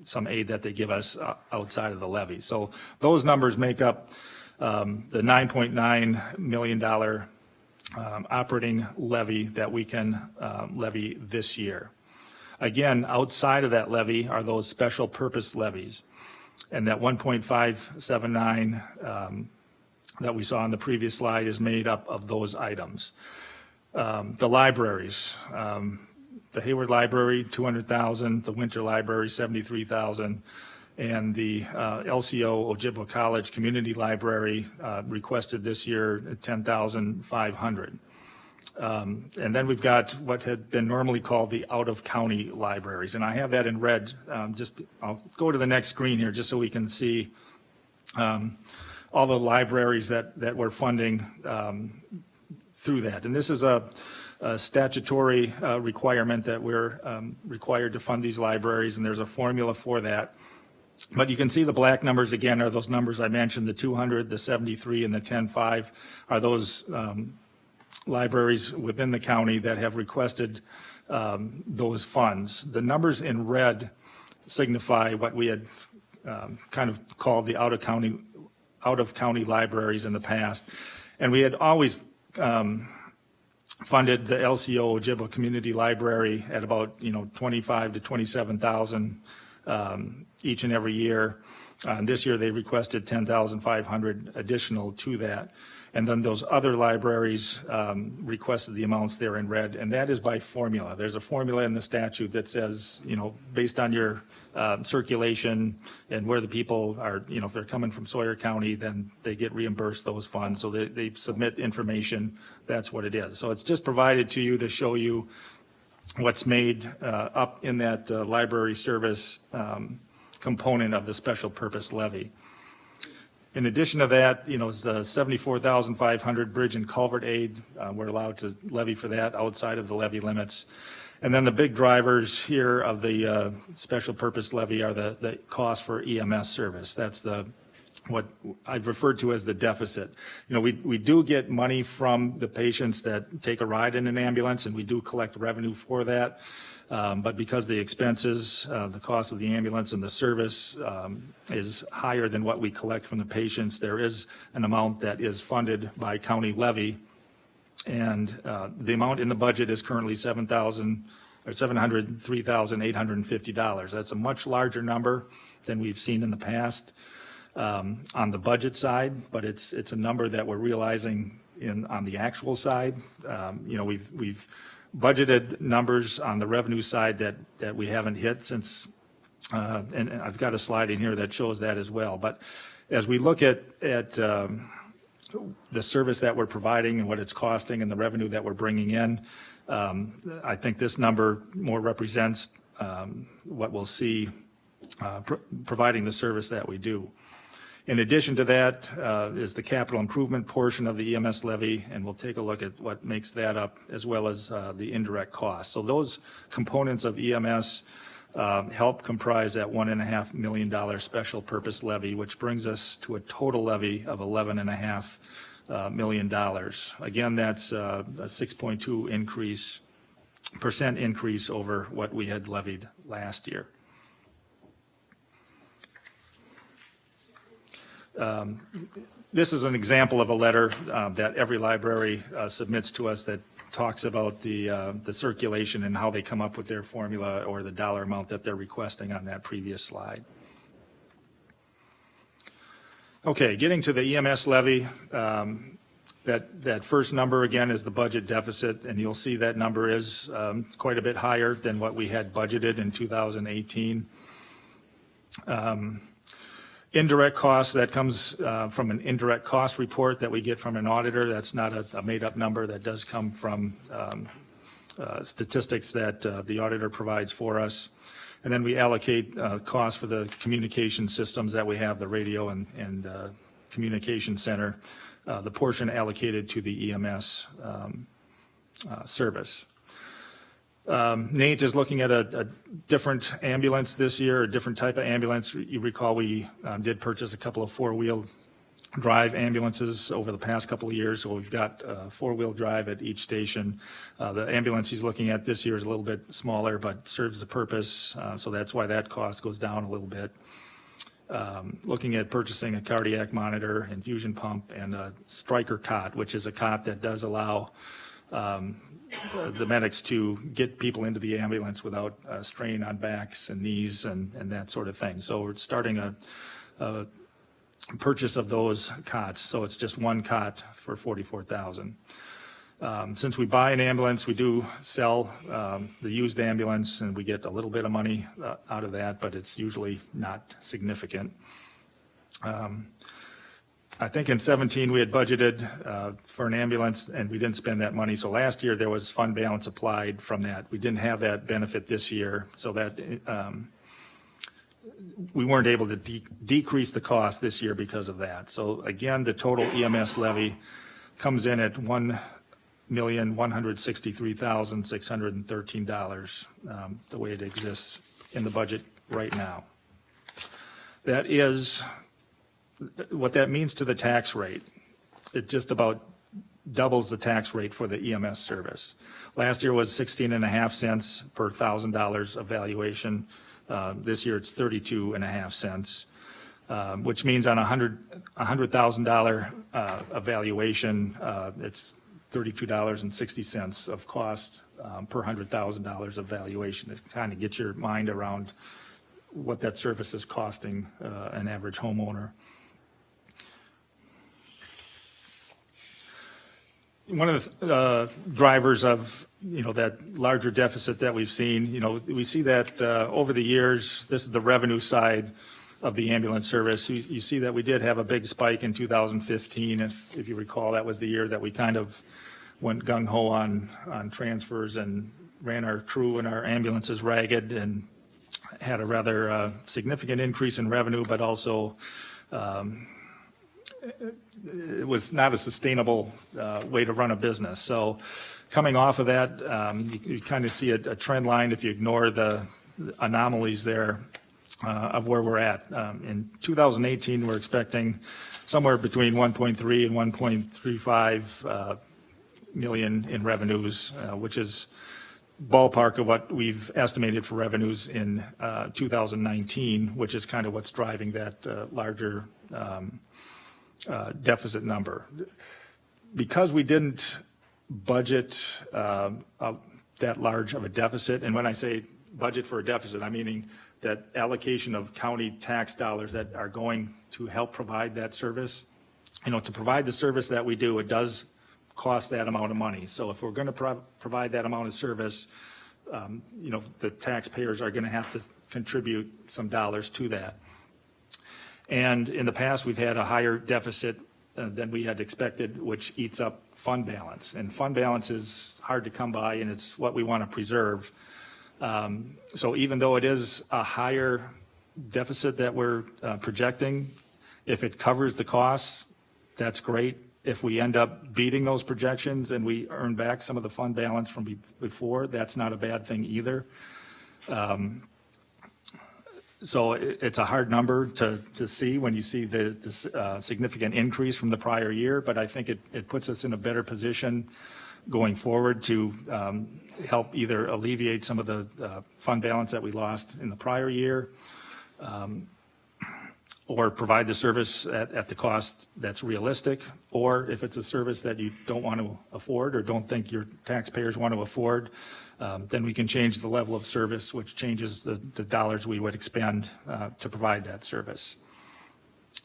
some aid that they give us outside of the levy. So those numbers make up the $9.9 million operating levy that we can levy this year. Again, outside of that levy are those special purpose levies. And that 1.579 that we saw on the previous slide is made up of those items. The libraries, the Hayward Library, $200,000, the Winter Library, $73,000, and the LCO Ojibwa College Community Library requested this year $10,500. And then we've got what had been normally called the out-of-county libraries, and I have that in red. I'll go to the next screen here just so we can see all the libraries that we're funding through that. And this is a statutory requirement that we're required to fund these libraries, and there's a formula for that. But you can see the black numbers again are those numbers I mentioned, the 200, the 73, and the 10.5 are those libraries within the county that have requested those funds. The numbers in red signify what we had kind of called the out-of-county libraries in the past. And we had always funded the LCO Ojibwa Community Library at about $25,000 to $27,000 each and every year. This year they requested $10,500 additional to that. And then those other libraries requested the amounts there in red, and that is by formula. There's a formula in the statute that says, based on your circulation and where the people are, if they're coming from Sawyer County, then they get reimbursed those funds. So they submit information. That's what it is. So it's just provided to you to show you what's made up in that library service component of the special purpose levy. In addition to that, it's the $74,500 bridge and culvert aid. We're allowed to levy for that outside of the levy limits. And then the big drivers here of the special purpose levy are the cost for EMS service. That's what I've referred to as the deficit. We do get money from the patients that take a ride in an ambulance, and we do collect revenue for that. But because the expenses, the cost of the ambulance and the service is higher than what we collect from the patients, there is an amount that is funded by county levy. And the amount in the budget is currently $703,850. That's a much larger number than we've seen in the past on the budget side, but it's a number that we're realizing on the actual side. We've budgeted numbers on the revenue side that we haven't hit since, and I've got a slide in here that shows that as well. But as we look at the service that we're providing and what it's costing and the revenue that we're bringing in, I think this number more represents what we'll see providing the service that we do. In addition to that is the capital improvement portion of the EMS levy, and we'll take a look at what makes that up, as well as the indirect costs. So those components of EMS help comprise that $1.5 million special purpose levy, which brings us to a total levy of $11.5 million. Again, that's a 6.2% increase over what we had levied last year. This is an example of a letter that every library submits to us that talks about the circulation and how they come up with their formula or the dollar amount that they're requesting on that previous slide. Okay, getting to the EMS levy, that first number again is the budget deficit, and you'll see that number is quite a bit higher than what we had budgeted in 2018. Indirect costs, that comes from an indirect cost report that we get from an auditor. That's not a made-up number. That does come from statistics that the auditor provides for us. And then we allocate costs for the communication systems that we have, the radio and communication center, the portion allocated to the EMS service. Nate is looking at a different ambulance this year, a different type of ambulance. You recall we did purchase a couple of four-wheel drive ambulances over the past couple of years, so we've got four-wheel drive at each station. The ambulance he's looking at this year is a little bit smaller, but serves the purpose, so that's why that cost goes down a little bit. Looking at purchasing a cardiac monitor, infusion pump, and a Stryker cot, which is a cot that does allow the medics to get people into the ambulance without strain on backs and knees and that sort of thing. So we're starting a purchase of those cots. So it's just one cot for $44,000. Since we buy an ambulance, we do sell the used ambulance, and we get a little bit of money out of that, but it's usually not significant. I think in 17 we had budgeted for an ambulance and we didn't spend that money. So last year there was fund balance applied from that. We didn't have that benefit this year, so that we weren't able to decrease the cost this year because of that. So again, the total EMS levy comes in at $1,163,613, the way it exists in the budget right now. That is what that means to the tax rate. It just about doubles the tax rate for the EMS service. Last year was 16.5 cents per $1,000 of valuation. This year it's 32.5 cents, which means on a $100,000 evaluation, it's $32.60 of cost per $100,000 of valuation. It kind of gets your mind around what that service is costing an average homeowner. One of the drivers of, that larger deficit that we've seen, we see that over the years. This is the revenue side of the ambulance service. You see that we did have a big spike in 2015. If you recall, that was the year that we kind of went gung-ho on transfers and ran our crew and our ambulances ragged and had a rather significant increase in revenue, but also it was not a sustainable way to run a business. So coming off of that, you kind of see a trend line if you ignore the anomalies there of where we're at. In 2018, we're expecting somewhere between 1.3 and 1.35 million in revenues, which is ballpark of what we've estimated for revenues in 2019, which is kind of what's driving that larger deficit number. Because we didn't budget that large of a deficit, and when I say budget for a deficit, I'm meaning that allocation of county tax dollars that are going to help provide that service. To provide the service that we do, it does cost that amount of money. So if we're going to provide that amount of service, the taxpayers are going to have to contribute some dollars to that. And in the past, we've had a higher deficit than we had expected, which eats up fund balance. And fund balance is hard to come by, and it's what we want to preserve. So even though it is a higher deficit that we're projecting, if it covers the costs, that's great. If we end up beating those projections and we earn back some of the fund balance from before, that's not a bad thing either. So it's a hard number to see when you see the significant increase from the prior year, but I think it puts us in a better position going forward to help either alleviate some of the fund balance that we lost in the prior year, or provide the service at the cost that's realistic, or if it's a service that you don't want to afford or don't think your taxpayers want to afford, then we can change the level of service, which changes the dollars we would expend to provide that service.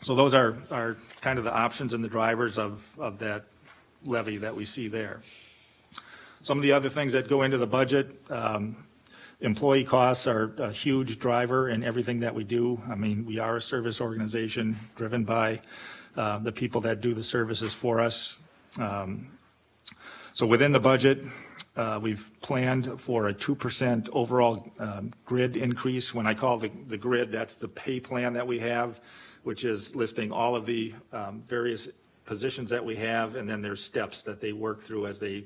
So those are kind of the options and the drivers of that levy that we see there. Some of the other things that go into the budget, employee costs are a huge driver in everything that we do. I mean, we are a service organization driven by the people that do the services for us. So within the budget, we've planned for a 2% overall grid increase. When I call the grid, that's the pay plan that we have, which is listing all of the various positions that we have, and then there's steps that they work through as they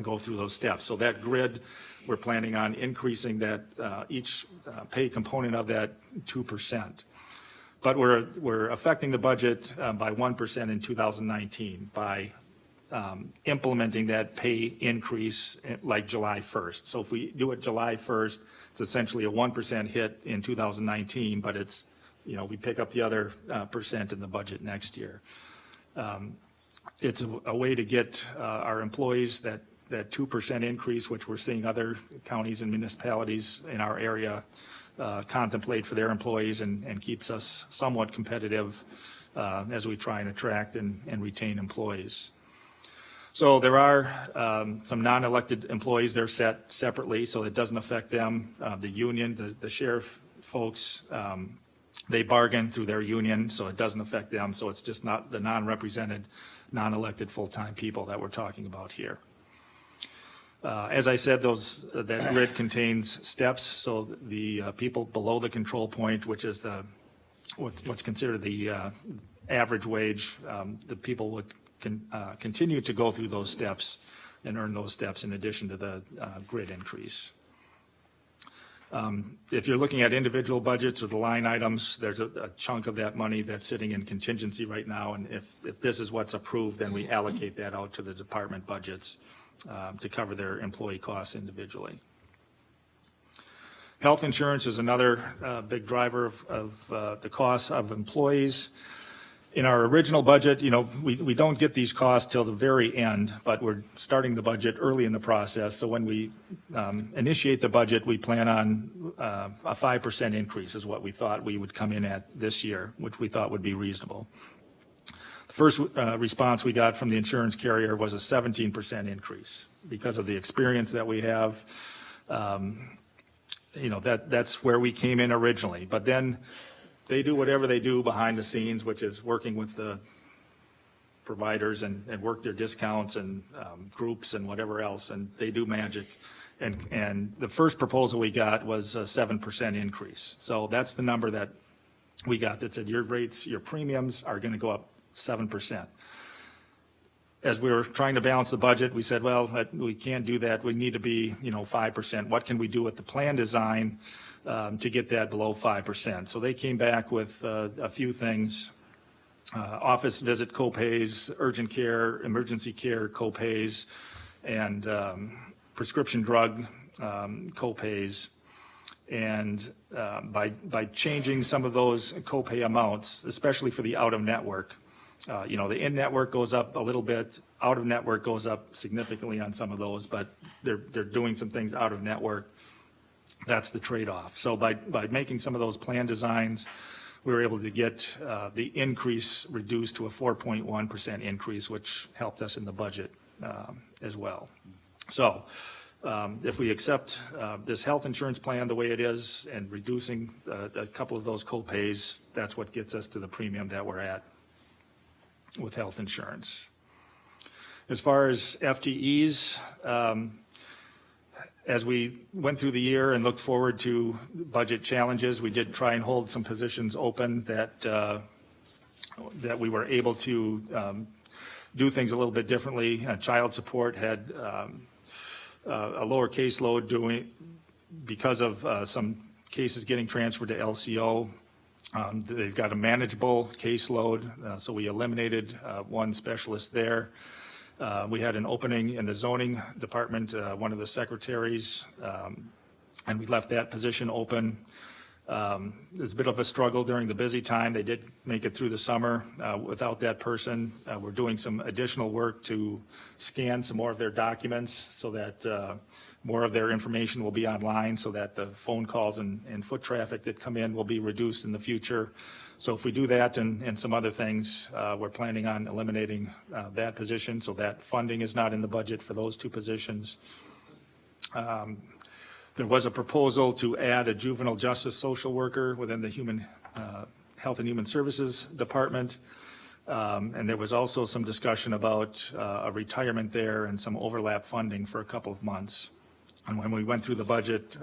go through those steps. So that grid, we're planning on increasing that each pay component of that 2%. But we're affecting the budget by 1% in 2019 by implementing that pay increase like July 1st. So if we do it July 1st, it's essentially a 1% hit in 2019, but it's, you know, we pick up the other percent in the budget next year. It's a way to get our employees that 2% increase, which we're seeing other counties and municipalities in our area contemplate for their employees, and keeps us somewhat competitive as we try and attract and retain employees. So there are some non-elected employees. They're set separately, so it doesn't affect them. The union, the sheriff folks, they bargain through their union, so it doesn't affect them. So it's just not the non-represented, non-elected full-time people that we're talking about here. As I said, that grid contains steps. So the people below the control point, which is what's considered the average wage, the people would continue to go through those steps and earn those steps in addition to the grid increase. If you're looking at individual budgets or the line items, there's a chunk of that money that's sitting in contingency right now, and if this is what's approved, then we allocate that out to the department budgets to cover their employee costs individually. Health insurance is another big driver of the costs of employees. In our original budget, you know, we don't get these costs till the very end, but we're starting the budget early in the process. So when we initiate the budget, we plan on a 5% increase is what we thought we would come in at this year, which we thought would be reasonable. The first response we got from the insurance carrier was a 17% increase because of the experience that we have. You know, that's where we came in originally, but then they do whatever they do behind the scenes, which is working with the providers and work their discounts and groups and whatever else, and they do magic. And the first proposal we got was a 7% increase. So that's the number that we got that said your rates, your premiums are going to go up 7%. As we were trying to balance the budget, we said, well, we can't do that. We need to be, 5%. What can we do with the plan design to get that below 5%? So they came back with a few things: office visit copays, urgent care, emergency care copays, and prescription drug copays. And by changing some of those copay amounts, especially for the out-of-network, the in-network goes up a little bit, out-of-network goes up significantly on some of those, but they're doing some things out-of-network. That's the trade-off. So by making some of those plan designs, we were able to get the increase reduced to a 4.1% increase, which helped us in the budget as well. So if we accept this health insurance plan the way it is and reducing a couple of those co-pays, that's what gets us to the premium that we're at with health insurance. As far as FTEs, as we went through the year and looked forward to budget challenges, we did try and hold some positions open that we were able to do things a little bit differently. Child support had a lower caseload because of some cases getting transferred to LCO. They've got a manageable caseload, so we eliminated one specialist there. We had an opening in the zoning department, one of the secretaries, and we left that position open. It's a bit of a struggle during the busy time. They did make it through the summer without that person. We're doing some additional work to scan some more of their documents so that more of their information will be online, so that the phone calls and foot traffic that come in will be reduced in the future. So if we do that and some other things, we're planning on eliminating that position, so that funding is not in the budget for those two positions. There was a proposal to add a juvenile justice social worker within the Health and Human Services Department. And there was also some discussion about a retirement there and some overlap funding for a couple of months. And when we went through the budget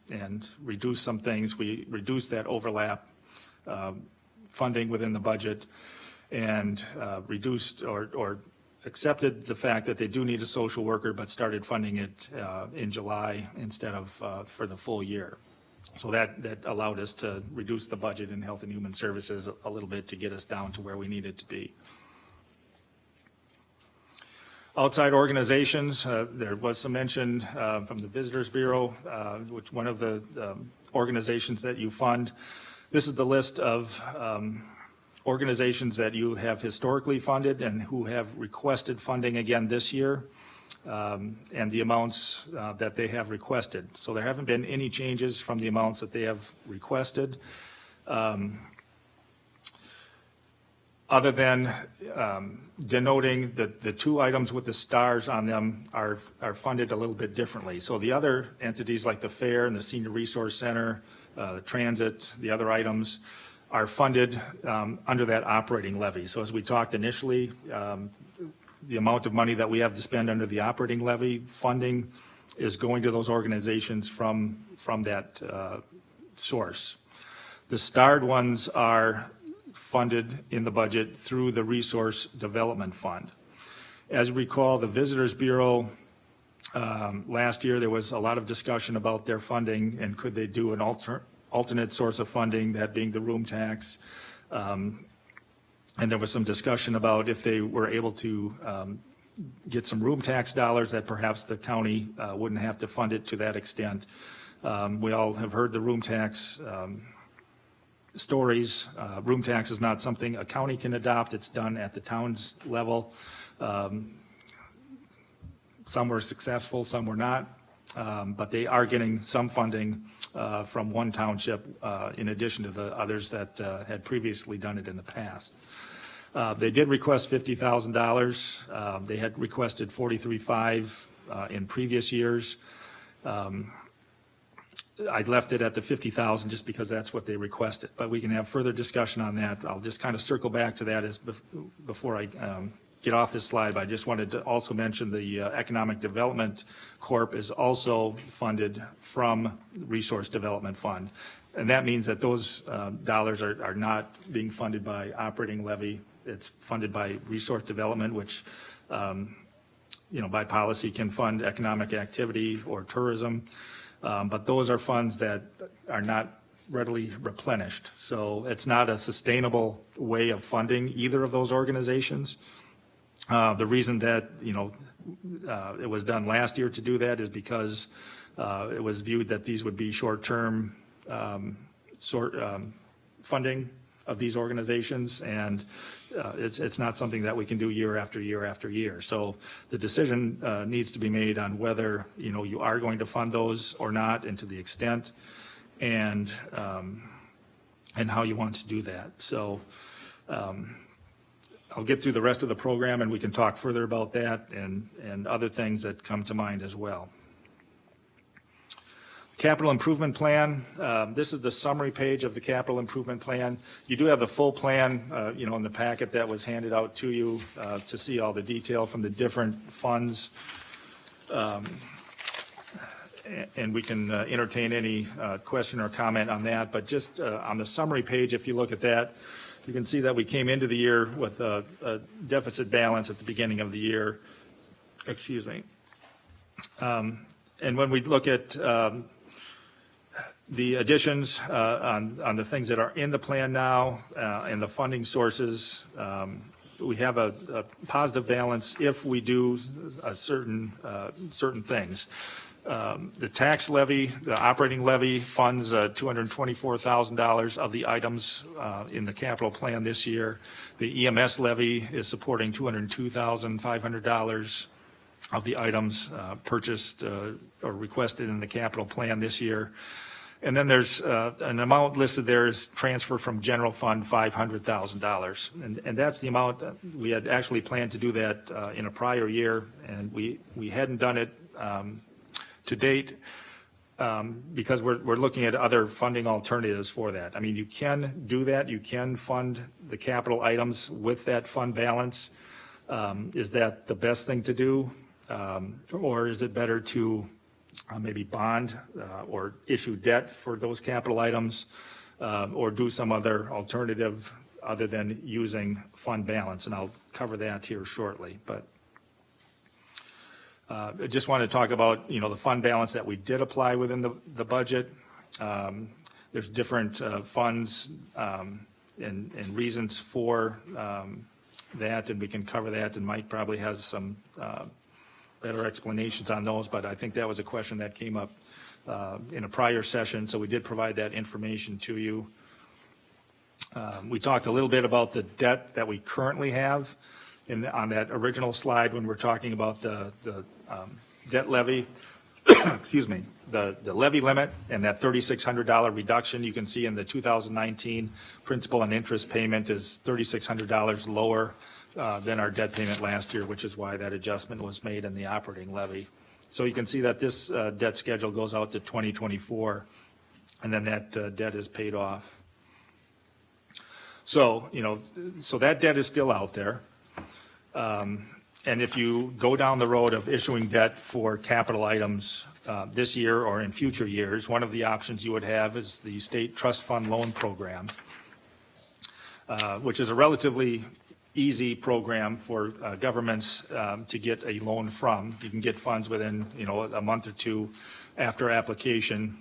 and reduced some things, we reduced that overlap funding within the budget and reduced or accepted the fact that they do need a social worker, but started funding it in July instead of for the full year. So that allowed us to reduce the budget in Health and Human Services a little bit to get us down to where we needed to be. Outside organizations, there was some mention from the Visitors Bureau, which one of the organizations that you fund. This is the list of organizations that you have historically funded and who have requested funding again this year, and the amounts that they have requested. So there haven't been any changes from the amounts that they have requested. Other than denoting that the two items with the stars on them are funded a little bit differently. So the other entities like the fair and the Senior Resource Center, the transit, the other items are funded under that operating levy. So as we talked initially, the amount of money that we have to spend under the operating levy funding is going to those organizations from that source. The starred ones are funded in the budget through the Resource Development Fund. As you recall, the Visitors Bureau, last year there was a lot of discussion about their funding and could they do an alternate source of funding, that being the room tax. And there was some discussion about if they were able to get some room tax dollars, that perhaps the county wouldn't have to fund it to that extent. We all have heard the room tax stories. Room tax is not something a county can adopt. It's done at the town's level. Some were successful, some were not, but they are getting some funding from one township in addition to the others that had previously done it in the past. They did request $50,000. They had requested $43,500 in previous years. I left it at the $50,000 just because that's what they requested, but we can have further discussion on that. I'll just kind of circle back to that before I get off this slide, but I just wanted to also mention the Economic Development Corp is also funded from Resource Development Fund. And that means that those dollars are not being funded by operating levy. It's funded by resource development, which, by policy can fund economic activity or tourism. But those are funds that are not readily replenished. So it's not a sustainable way of funding either of those organizations. The reason that, it was done last year to do that is because it was viewed that these would be short-term funding of these organizations, and it's not something that we can do year after year after year. So the decision needs to be made on whether, you are going to fund those or not, and to the extent, and how you want to do that. So I'll get through the rest of the program and we can talk further about that and other things that come to mind as well. Capital Improvement Plan. This is the summary page of the Capital Improvement Plan. You do have the full plan, in the packet that was handed out to you to see all the detail from the different funds. And we can entertain any question or comment on that. But just on the summary page, if you look at that, you can see that we came into the year with a deficit balance at the beginning of the year. Excuse me. And when we look at The additions on the things that are in the plan now and the funding sources, we have a positive balance if we do certain things. The tax levy, the operating levy funds $224,000 of the items in the capital plan this year. The EMS levy is supporting $202,500 of the items purchased or requested in the capital plan this year. And then there's an amount listed there is transfer from general fund, $500,000. And that's the amount that we had actually planned to do that in a prior year, and we hadn't done it to date because we're looking at other funding alternatives for that. I mean, you can do that. You can fund the capital items with that fund balance. Is that the best thing to do? Or is it better to maybe bond or issue debt for those capital items, or do some other alternative other than using fund balance? And I'll cover that here shortly. But I just want to talk about, the fund balance that we did apply within the budget. There's different funds and reasons for that, and we can cover that, and Mike probably has some better explanations on those, but I think that was a question that came up in a prior session, so we did provide that information to you. We talked a little bit about the debt that we currently have on that original slide when we're talking about the debt levy, excuse me, the levy limit and that $3,600 reduction. You can see in the 2019 principal and interest payment is $3,600 lower than our debt payment last year, which is why that adjustment was made in the operating levy. So you can see that this debt schedule goes out to 2024, and then that debt is paid off. So, so that debt is still out there. And if you go down the road of issuing debt for capital items this year or in future years, one of the options you would have is the State Trust Fund Loan Program, which is a relatively easy program for governments to get a loan from. You can get funds within, a month or two after application,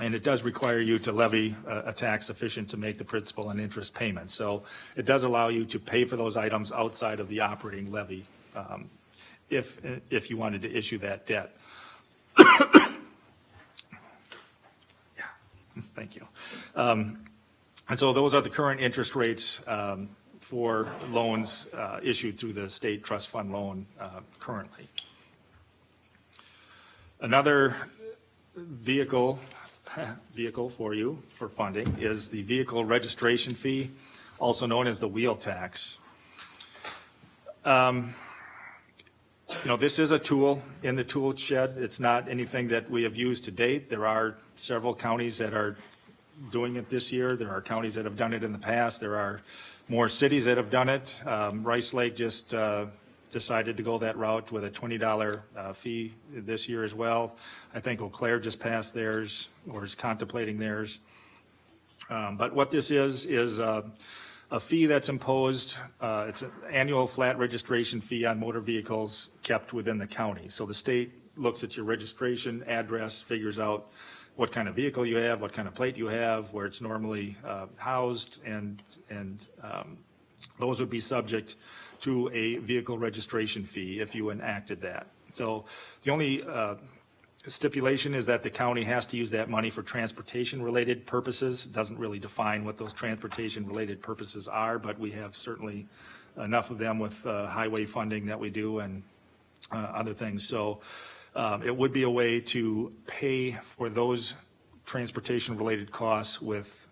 and it does require you to levy a tax sufficient to make the principal and interest payment. So it does allow you to pay for those items outside of the operating levy if you wanted to issue that debt. Yeah, thank you. And so those are the current interest rates for loans issued through the State Trust Fund Loan currently. Another vehicle for you for funding is the vehicle registration fee, also known as the wheel tax. This is a tool in the tool shed. It's not anything that we have used to date. There are several counties that are doing it this year. There are counties that have done it in the past. There are more cities that have done it. Rice Lake just decided to go that route with a $20 fee this year as well. I think Eau Claire just passed theirs or is contemplating theirs. But what this is a fee that's imposed. It's an annual flat registration fee on motor vehicles kept within the county. So the state looks at your registration address, figures out what kind of vehicle you have, what kind of plate you have, where it's normally housed, and those would be subject to a vehicle registration fee if you enacted that. So the only stipulation is that the county has to use that money for transportation-related purposes. It doesn't really define what those transportation-related purposes are, but we have certainly enough of them with highway funding that we do and other things. So it would be a way to pay for those transportation-related costs with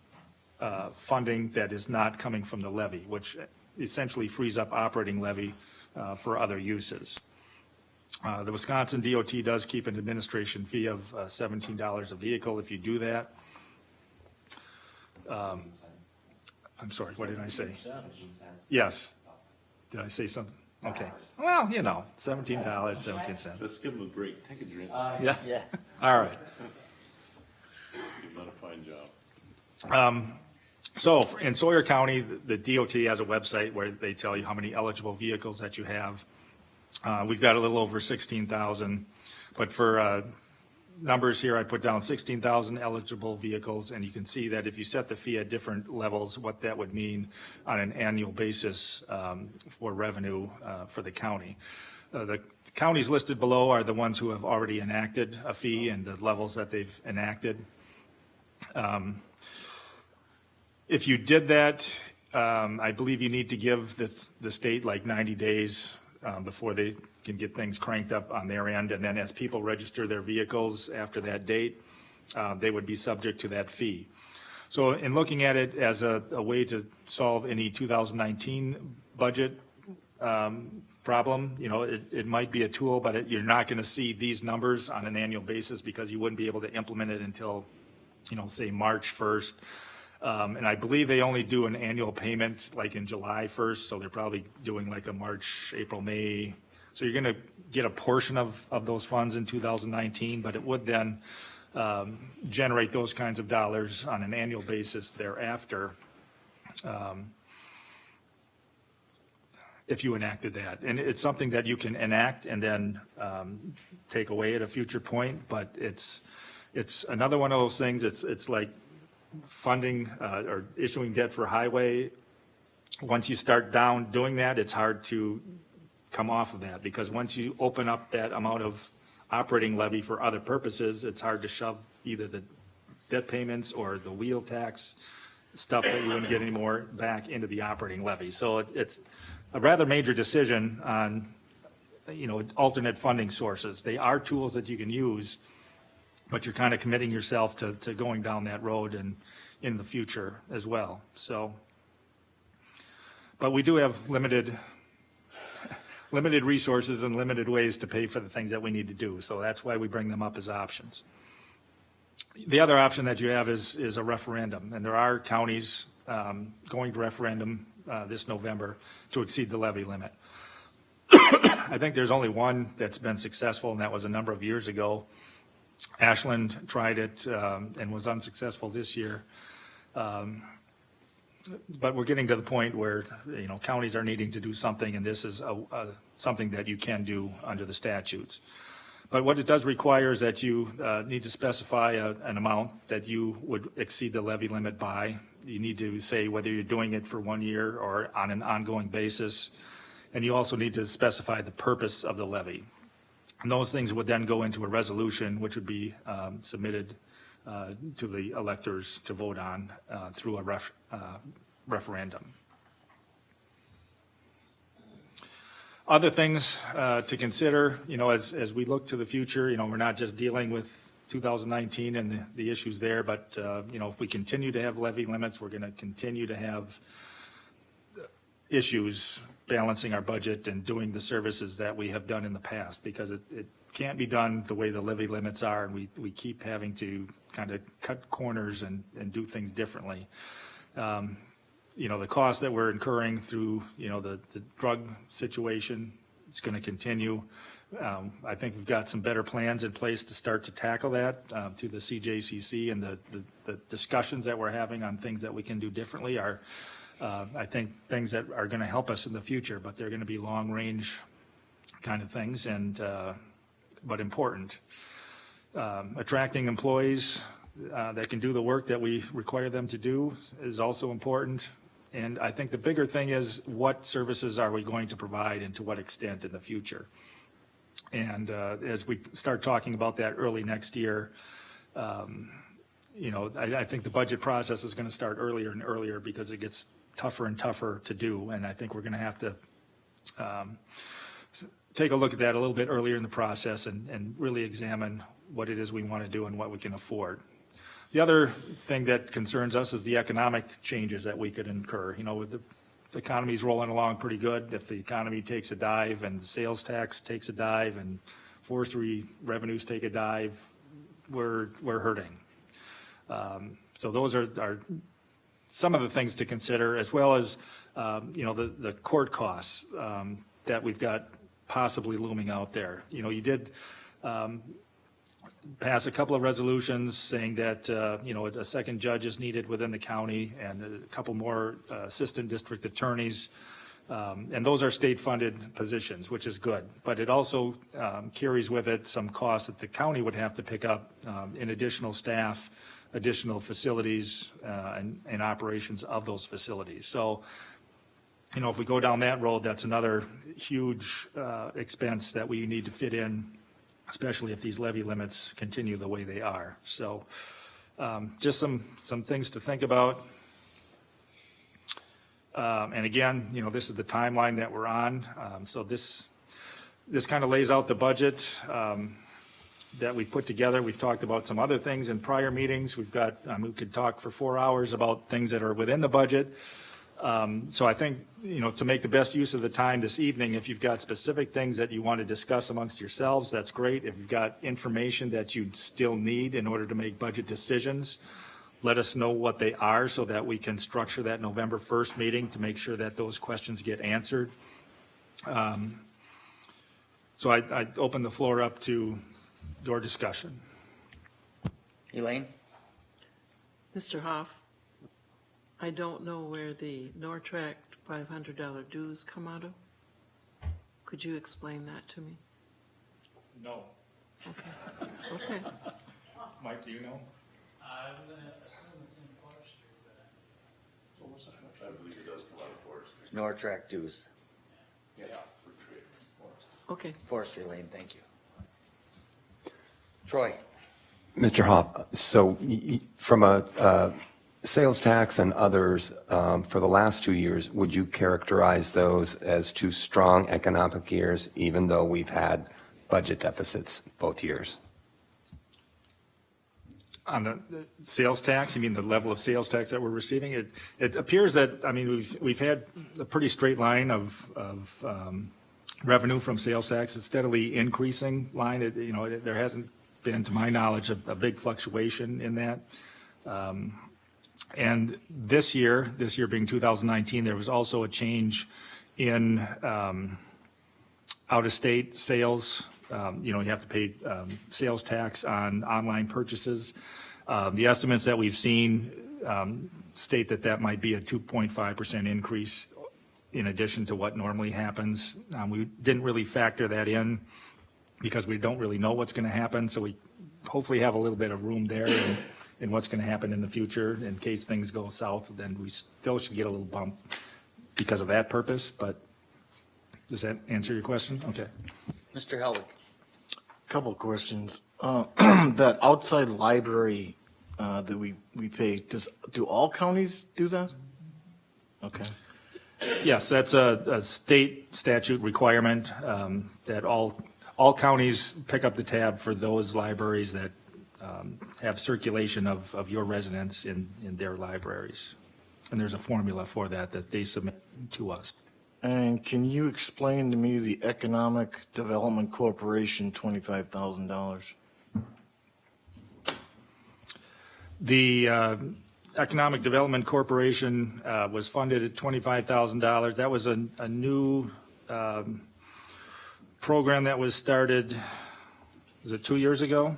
funding that is not coming from the levy, which essentially frees up operating levy for other uses. The Wisconsin DOT does keep an administration fee of $17 a vehicle if you do that. I'm sorry, what did I say? Yes. Did I say something? Okay. Well, $17, 17 cents. Let's give them a break. Take a drink. Yeah? All right. You've done a fine job. So in Sawyer County, the DOT has a website where they tell you how many eligible vehicles that you have. We've got a little over 16,000, but for numbers here, I put down 16,000 eligible vehicles, and you can see that if you set the fee at different levels, what that would mean on an annual basis for revenue for the county. The counties listed below are the ones who have already enacted a fee and the levels that they've enacted. If you did that, I believe you need to give the state like 90 days before they can get things cranked up on their end. And then as people register their vehicles after that date, they would be subject to that fee. So in looking at it as a way to solve any 2019 budget problem, you know, it might be a tool, but you're not going to see these numbers on an annual basis because you wouldn't be able to implement it until, you know, say March 1st. And I believe they only do an annual payment like in July 1st, so they're probably doing like a March, April, May. So you're going to get a portion of those funds in 2019, but it would then generate those kinds of dollars on an annual basis thereafter if you enacted that. And it's something that you can enact and then take away at a future point, but it's another one of those things. It's like funding or issuing debt for highway. Once you start down doing that, it's hard to come off of that, because once you open up that amount of operating levy for other purposes, it's hard to shove either the debt payments or the wheel tax stuff that you wouldn't get anymore back into the operating levy. So it's a rather major decision on, you know, alternate funding sources. They are tools that you can use, but you're kind of committing yourself to going down that road and in the future as well. So, but we do have limited resources and limited ways to pay for the things that we need to do. So that's why we bring them up as options. The other option that you have is a referendum, and there are counties going to referendum this November to exceed the levy limit. I think there's only one that's been successful, and that was a number of years ago. Ashland tried it and was unsuccessful this year. But we're getting to the point where, you know, counties are needing to do something, and this is something that you can do under the statutes. But what it does require is that you need to specify an amount that you would exceed the levy limit by. You need to say whether you're doing it for 1 year or on an ongoing basis. And you also need to specify the purpose of the levy. And those things would then go into a resolution, which would be submitted to the electors to vote on through a referendum. Other things to consider, you know, as we look to the future, you know, we're not just dealing with 2019 and the issues there, but, you know, if we continue to have levy limits, we're going to continue to have issues balancing our budget and doing the services that we have done in the past, because it can't be done the way the levy limits are, and we keep having to kind of cut corners and do things differently. You know, the costs that we're incurring through, you know, the drug situation, it's going to continue. I think we've got some better plans in place to start to tackle that through the CJCC, and the discussions that we're having on things that we can do differently are, I think, things that are going to help us in the future, but they're going to be long-range kind of things, and but important. Attracting employees that can do the work that we require them to do is also important. And I think the bigger thing is, what services are we going to provide and to what extent in the future? And as we start talking about that early next year, you know, I think the budget process is going to start earlier and earlier, because it gets tougher and tougher to do. And I think we're going to have to take a look at that a little bit earlier in the process and really examine what it is we want to do and what we can afford. The other thing that concerns us is the economic changes that we could incur. You know, with the economy's rolling along pretty good. If the economy takes a dive and the sales tax takes a dive and forestry revenues take a dive, we're hurting. So those are some of the things to consider, as well as, you know, the court costs that we've got possibly looming out there. You know, you did pass a couple of resolutions saying that, you know, a second judge is needed within the county, and a couple more assistant district attorneys. And those are state-funded positions, which is good. But it also carries with it some costs that the county would have to pick up in additional staff, additional facilities, and operations of those facilities. So, you know, if we go down that road, that's another huge expense that we need to fit in, especially if these levy limits continue the way they are. So just some things to think about. And again, you know, this is the timeline that we're on. So this kind of lays out the budget that we put together. We've talked about some other things in prior meetings. We've got, we could talk for 4 hours about things that are within the budget. So I think, you know, to make the best use of the time this evening, if you've got specific things that you want to discuss amongst yourselves, that's great. If you've got information that you still need in order to make budget decisions, let us know what they are so that we can structure that November 1st meeting to make sure that those questions get answered. So I open the floor up to your discussion. Elaine? Mr. Hoff, I don't know where the Nortrac $500 dues come out of. Could you explain that to me? No. Okay. Okay. Mike, do you know? I'm gonna assume it's in forestry, but I believe it does come out of forestry. Nortrac dues. Yeah, for trade. Okay. Forestry lane, thank you. Troy? Mr. Hoff, so from a sales tax and others, for the last 2 years, would you characterize those as 2 strong economic years, even though we've had budget deficits both years? On the sales tax, you mean the level of sales tax that we're receiving? It appears that, I mean, we've had a pretty straight line of revenue from sales tax. It's steadily increasing line. There hasn't been, to my knowledge, a big fluctuation in that. And this year being 2019, there was also a change in out-of-state sales. You have to pay sales tax on online purchases. The estimates that we've seen state that might be a 2.5% increase in addition to what normally happens. We didn't really factor that in because we don't really know what's going to happen. So we hopefully have a little bit of room there in what's going to happen in the future. In case things go south, then we still should get a little bump because of that purpose. But does that answer your question? Okay. Mr. Helwig? Couple of questions. That outside library that we pay, do all counties do that? Okay. Yes, that's a state statute requirement that all counties pick up the tab for those libraries that have circulation of your residents in their libraries. And there's a formula for that they submit to us. And can you explain to me the Economic Development Corporation $25,000? The Economic Development Corporation was funded at $25,000. That was a new program that was started, was it 2 years ago?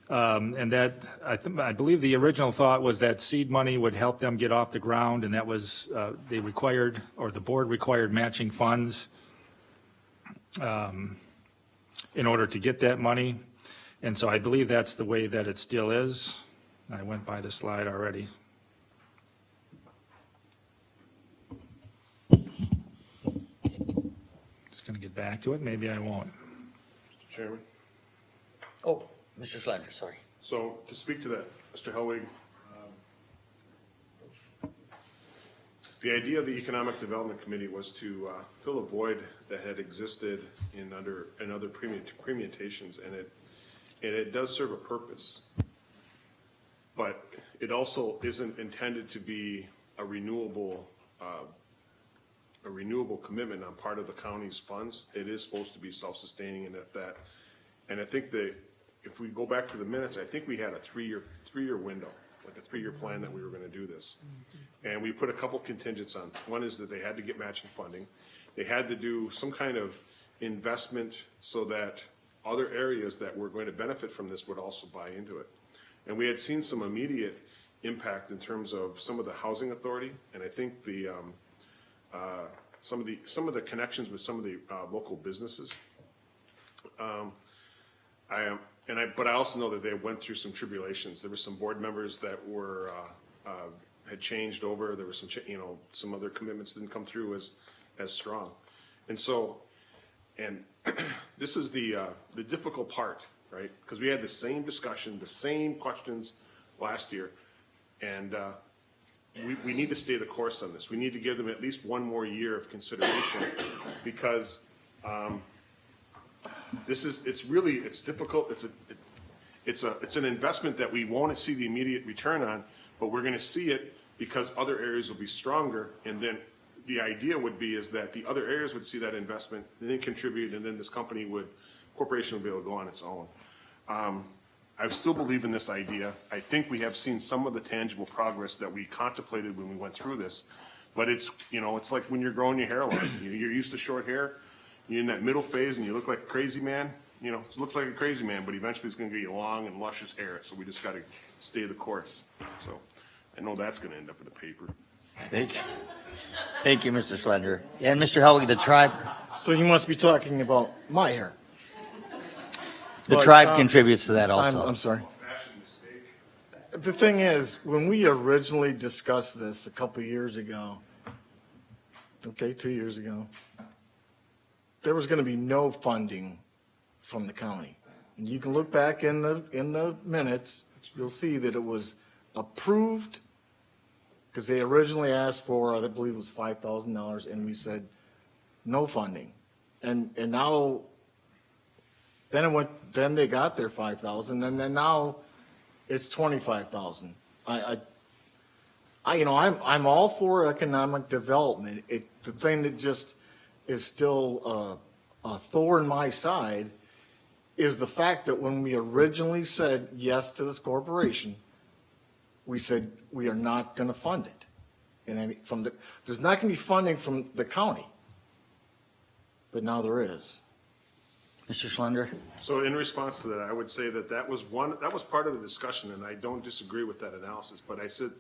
And that, I believe the original thought was that seed money would help them get off the ground, and that was, the board required matching funds in order to get that money. And so I believe that's the way that it still is. I went by the slide already. Just going to get back to it. Maybe I won't. Mr. Chairman? Oh, Mr. Slender, sorry. So to speak to that, Mr. Helwig, the idea of the Economic Development Committee was to fill a void that had existed in other permutations, and it does serve a purpose. But it also isn't intended to be a renewable commitment on part of the county's funds. It is supposed to be self-sustaining and I think that if we go back to the minutes, I think we had a three-year window, like a 3-year plan that we were going to do this. And we put a couple contingents on. One is that they had to get matching funding. They had to do some kind of investment so that other areas that were going to benefit from this would also buy into it. And we had seen some immediate impact in terms of some of the housing authority. And I think the some of the connections with some of the local businesses. But I also know that they went through some tribulations. There were some board members that were, had changed over. There were some, some other commitments didn't come through as strong. And so, and this is the difficult part, right? Because we had the same discussion, the same questions last year. And we need to stay the course on this. We need to give them at least one more year of consideration because it's difficult. It's an investment that we won't see the immediate return on, but we're going to see it because other areas will be stronger. And then the idea would be is that the other areas would see that investment and then contribute, and then this corporation would be able to go on its own. I still believe in this idea. I think we have seen some of the tangible progress that we contemplated when we went through this, but it's like when you're growing your hairline. You're used to short hair. You're in that middle phase and you look like a crazy man. It looks like a crazy man, but eventually it's going to get you long and luscious hair. So we just got to stay the course. So I know that's going to end up in the paper. Thank you. Thank you, Mr. Slender. And Mr. Helwig, the tribe. So you must be talking about my hair. The tribe contributes to that also. I'm sorry. The thing is, when we originally discussed this a couple years ago, 2 years ago, there was going to be no funding from the county. And you can look back in the minutes, you'll see that it was approved because they originally asked for, I believe it was $5,000, and we said no funding. And now, then they got their $5,000, and then now it's $25,000. I'm all for economic development. The thing that just is still a thorn in my side is the fact that when we originally said yes to this corporation, we said we are not going to fund it. And there's not going to be funding from the county, but now there is. Mr. Schlender? So in response to that, I would say that was part of the discussion, and I don't disagree with that analysis, but I said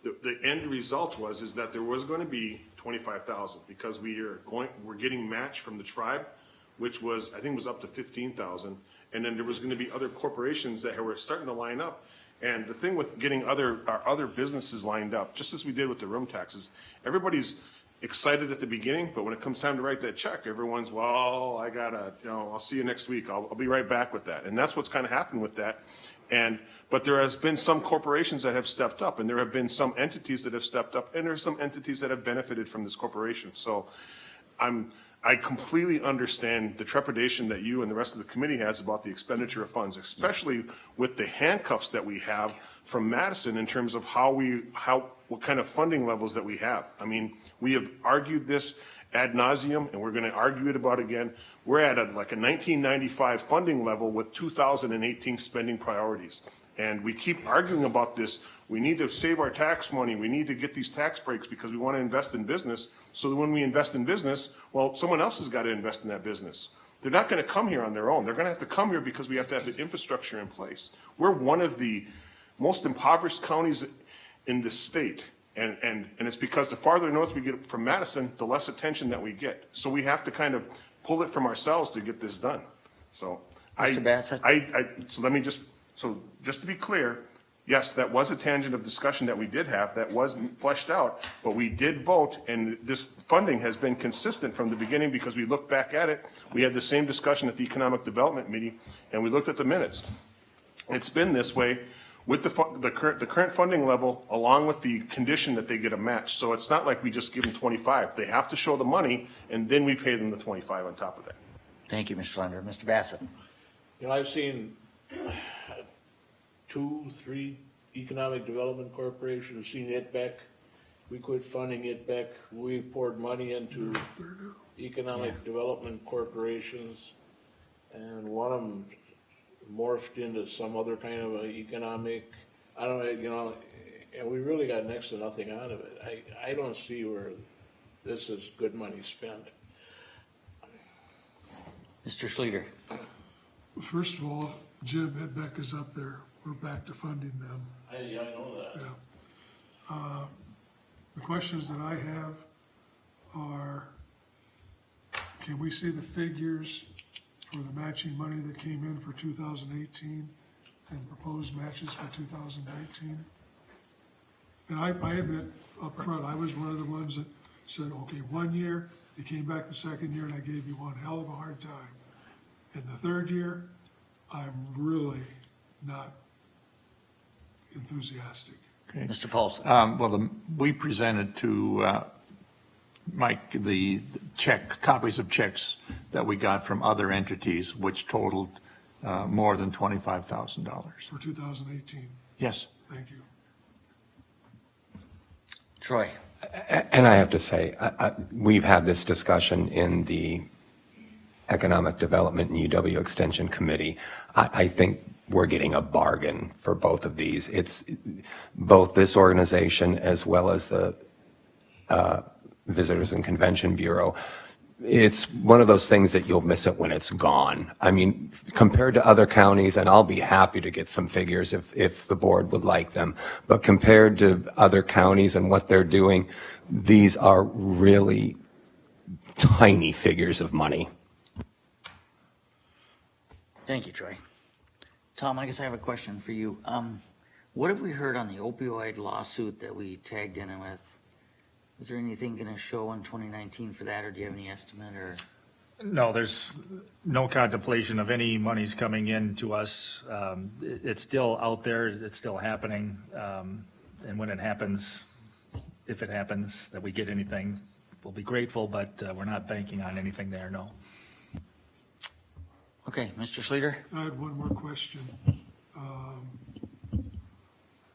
the end result is that there was going to be 25,000 because we're getting match from the tribe, which was, I think was up to 15,000. And then there was going to be other corporations that were starting to line up. And the thing with getting our other businesses lined up, just as we did with the room taxes, everybody's excited at the beginning, but when it comes time to write that check, everyone's, well, I gotta, I'll see you next week. I'll be right back with that. And that's what's kind of happened with that. But there has been some corporations that have stepped up, and there have been some entities that have stepped up, and there are some entities that have benefited from this corporation. So I completely understand the trepidation that you and the rest of the committee has about the expenditure of funds, especially with the handcuffs that we have from Madison in terms of what kind of funding levels that we have. I mean, we have argued this ad nauseum, and we're going to argue it about again. We're at a 1995 funding level with 2018 spending priorities. And we keep arguing about this. We need to save our tax money. We need to get these tax breaks because we want to invest in business. So that when we invest in business, well, someone else has got to invest in that business. They're not going to come here on their own. They're going to have to come here because we have to have the infrastructure in place. We're one of the most impoverished counties in the state. And it's because the farther north we get from Madison, the less attention that we get. So we have to kind of pull it from ourselves to get this done. So Mr. Bassett? So just to be clear, yes, that was a tangent of discussion that we did have, that was fleshed out, but we did vote, and this funding has been consistent from the beginning because we looked back at it. We had the same discussion at the Economic Development meeting, and we looked at the minutes. It's been this way with the current funding level, along with the condition that they get a match. So it's not like we just give them 25. They have to show the money, and then we pay them the 25 on top of that. Thank you, Mr. Slender. Mr. Bassett? I've seen 2, 3 economic development corporations have seen ITBEC. We quit funding ITBEC. We poured money into economic development corporations, and one of them morphed into some other kind of a economic, I don't know, and we really got next to nothing out of it. I don't see where this is good money spent. Mr. Schluter? First of all, Jim Edbeck is up there. We're back to funding them. I know that. Yeah. The questions that I have, are, can we see the figures for the matching money that came in for 2018 and proposed matches for 2019? And I admit up front, I was one of the ones that said, okay, 1 year, you came back the second year and I gave you one hell of a hard time. And the third year, I'm really not enthusiastic. Okay. Mr. Paulson. Well, we presented to Mike the copies of checks that we got from other entities, which totaled more than $25,000. For 2018. Yes. Thank you. Troy. And I have to say, we've had this discussion in the Economic Development and UW Extension Committee. I think we're getting a bargain for both of these. It's both this organization as well as the Visitors and Convention Bureau. It's one of those things that you'll miss it when it's gone. I mean, compared to other counties, and I'll be happy to get some figures if the board would like them, but compared to other counties and what they're doing, these are really tiny figures of money. Thank you, Troy. Tom, I guess I have a question for you. What have we heard on the opioid lawsuit that we tagged in with? Is there anything going to show in 2019 for that, or do you have any estimate? Or No, there's no contemplation of any monies coming in to us. It's still out there, it's still happening. And when it happens, if it happens, that we get anything, we'll be grateful, but we're not banking on anything there, no. Okay, Mr. Schluter? I had one more question.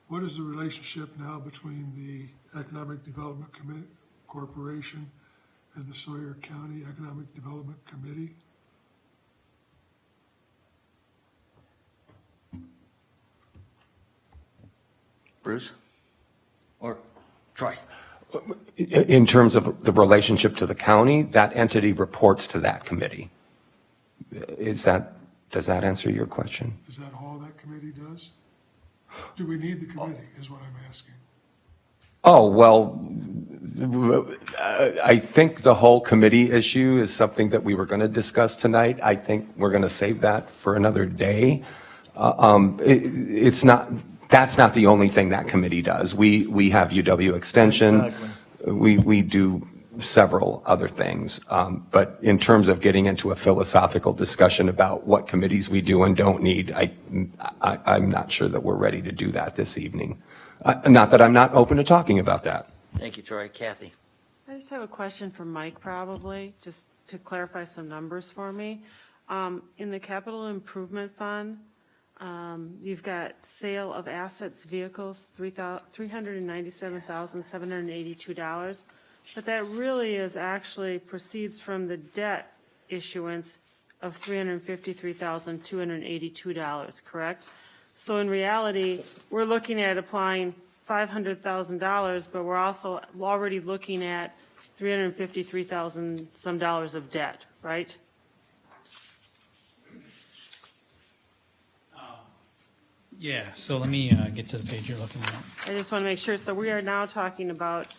What is the relationship now between the Economic Development Corporation and the Sawyer County Economic Development Committee? Bruce? Or Troy? In terms of the relationship to the county, that entity reports to that committee. Does that answer your question? Is that all that committee does? Do we need the committee, is what I'm asking. Oh, well, I think the whole committee issue is something that we were going to discuss tonight. I think we're going to save that for another day. It's not, that's not the only thing that committee does. We have UW Extension. Exactly. We do several other things. But in terms of getting into a philosophical discussion about what committees we do and don't need, I'm not sure that we're ready to do that this evening. Not that I'm not open to talking about that. Thank you, Troy. Kathy? I just have a question for Mike, probably, just to clarify some numbers for me. In the capital improvement fund, you've got sale of assets, vehicles, $397,782. But that really is actually proceeds from the debt issuance of $353,282, correct? So in reality, we're looking at applying $500,000, but we're also already looking at $353,000 some dollars of debt, right? Yeah, so let me get to the page you're looking at. I just want to make sure. So we are now talking about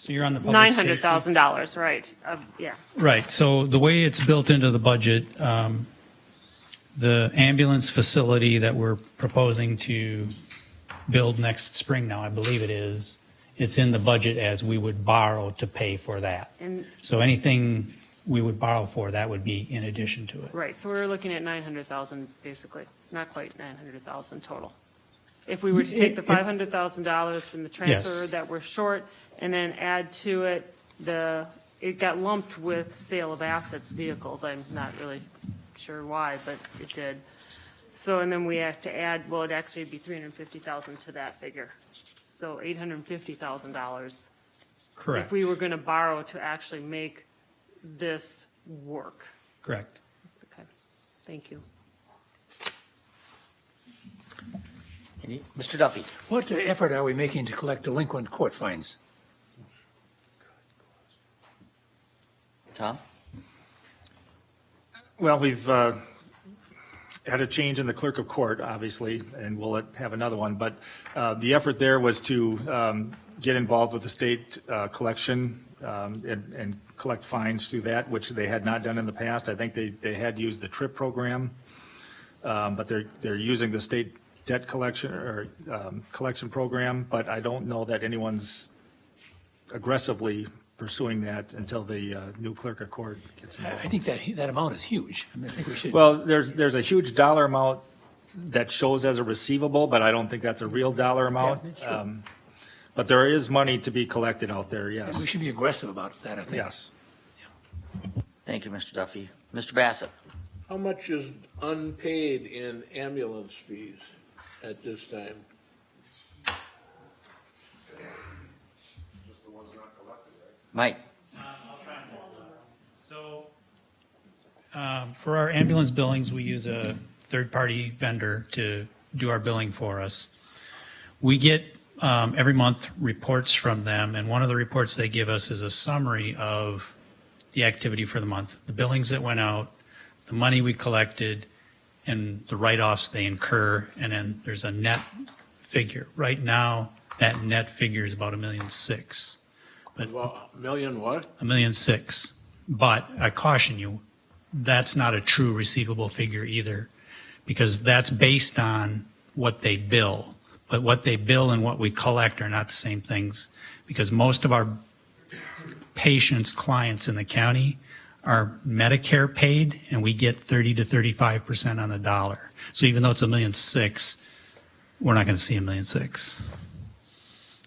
So you're on the public safety. $900,000, right? Yeah. Right, so the way it's built into the budget, the ambulance facility that we're proposing to build next spring now, I believe it is, it's in the budget as we would borrow to pay for that. And So anything we would borrow for, that would be in addition to it. right, so we're looking at 900,000 basically, not quite 900,000 total. If we were to take the $500,000 from the transfer Yes. that we're short and then add to it it got lumped with sale of assets, vehicles. I'm not really sure why, but it did. So, and then we have to add, well, it'd actually be $350,000 to that figure. So $850,000. Correct. If we were going to borrow to actually make this work. Correct. Okay, thank you. Mr. Duffy? What effort are we making to collect delinquent court fines? Tom? Well, we've had a change in the clerk of court, obviously, and we'll have another one. But the effort there was to get involved with the state collection and collect fines through that, which they had not done in the past. I think they had used the TRIP program, but they're using the state debt collection or collection program, but I don't know that anyone's aggressively pursuing that until the new clerk of court gets involved. I think that amount is huge. I mean, I think we should. Well, there's a huge dollar amount that shows as a receivable, but I don't think that's a real dollar amount. Yeah, that's true. But there is money to be collected out there, And we yes. should be aggressive about that, I think. Yes. Thank you, Mr. Duffy. Mr. Bassett? How much is unpaid in ambulance fees at this time? Mike? So, for our ambulance billings, we use a third-party vendor to do our billing for us. We get every month reports from them, and one of the reports they give us is a summary of the activity for the month, the billings that went out, the money we collected, and the write-offs they incur, and then there's a net figure. Right now, that net figure is about $1.6 million. But Well, million what? $1.6 million. But I caution you, that's not a true receivable figure either, because that's based on what they bill. But what they bill and what we collect are not the same things, because most of our patients, clients in the county are Medicare paid, and we get 30 to 35% on the dollar. So even though it's $1.6 million, we're not going to see $1.6 million.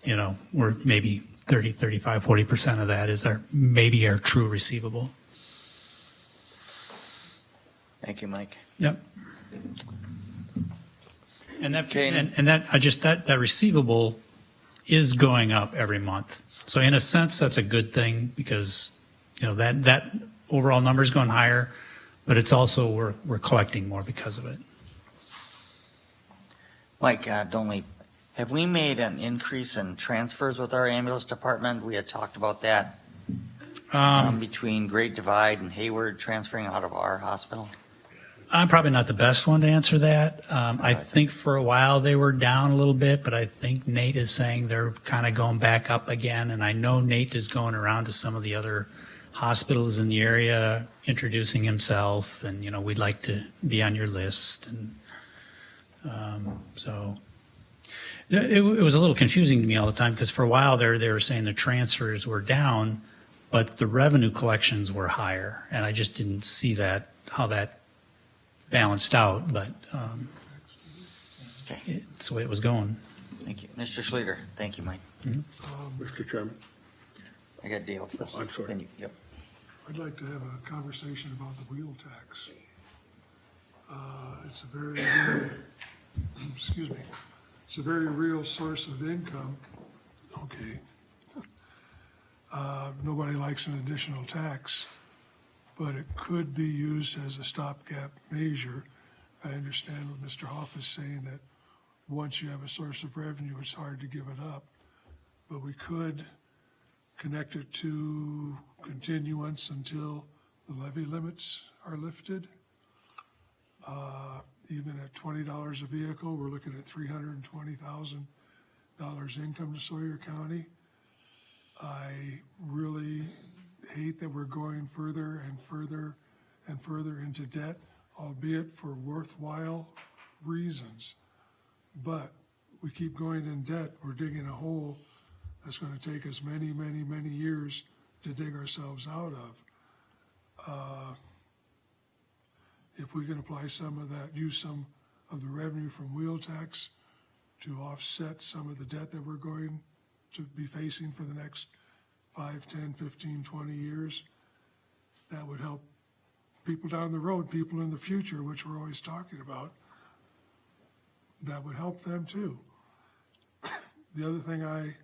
You know, we're maybe 30, 35, 40% of that is maybe our true receivable. Thank you, Mike. Yep. And that, Okay. and that receivable is going up every month. So in a sense, that's a good thing, because, you know, that overall number is going higher, but it's also, we're collecting more because of it. Mike Donley, have we made an increase in transfers with our ambulance department? We had talked about that between Great Divide and Hayward transferring out of our hospital. I'm probably not the best one to answer that. I think for a while they were down a little bit, but I think Nate is saying they're kind of going back up again. And I know Nate is going around to some of the other hospitals in the area, introducing himself, and, you know, we'd like to be on your list. And so it was a little confusing to me all the time, because for a while there they were saying the transfers were down, but the revenue collections were higher. And I just didn't see how that balanced out, but it's the way it was going. Thank you. Mr. Schluter? Thank you, Mike. Mr. Chairman, I got Dale first. I'm sorry. Then you- Yep. I'd like to have a conversation about the wheel tax. It's a very real, excuse me, it's a very real source of income. Okay. Nobody likes an additional tax, but it could be used as a stopgap measure. I understand what Mr. Hoff is saying, that once you have a source of revenue, it's hard to give it up. But we could connect it to continuance until the levy limits are lifted. Even at $20 a vehicle, we're looking at $320,000 income to Sawyer County. I really hate that we're going further and further and further into debt, albeit for worthwhile reasons. But we keep going in debt, we're digging a hole that's going to take us many, many, many years to dig ourselves out of. If we can apply some of that, use some of the revenue from wheel tax to offset some of the debt that we're going to be facing for the next 5, 10, 15, 20 years, that would help people down the road, people in the future, which we're always talking about. That would help them too. The other thing I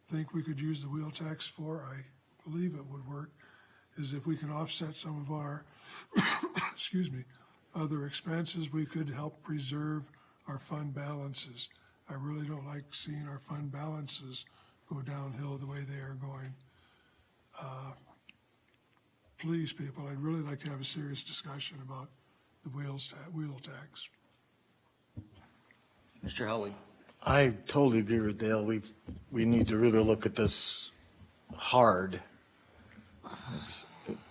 think we could use the wheel tax for, I believe it would work, is if we can offset some of our, excuse me, other expenses, we could help preserve our fund balances. I really don't like seeing our fund balances go downhill the way they are going. Please, people, I'd really like to have a serious discussion about the wheel tax. Mr. Howley? I totally agree with Dale. We need to really look at this hard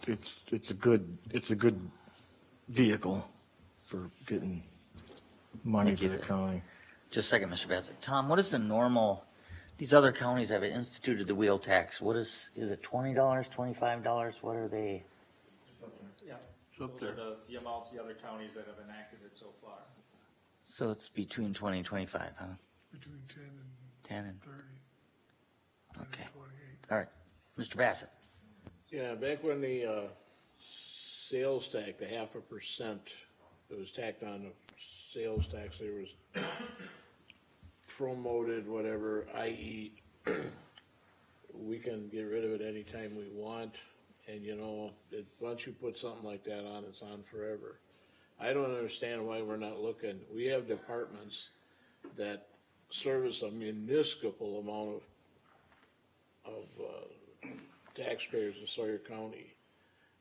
It's a good vehicle for getting money Thank for you, the sir. county. Just a second, Mr. Bassett. Tom, what is the normal, these other counties have instituted the wheel tax. What is it $20, $25? What are they? Yeah. It's up there. The amounts the other counties that have enacted it so far. So it's between 20 and 25, huh? Between 10 and 30. Okay. All right. Mr. Bassett. Yeah, back when the sales tax, the 0.5% that was tacked on the sales tax, there was promoted whatever, i.e., we can get rid of it anytime we want. And once you put something like that on, it's on forever. I don't understand why we're not looking. We have departments that service a minuscule amount of taxpayers in Sawyer County.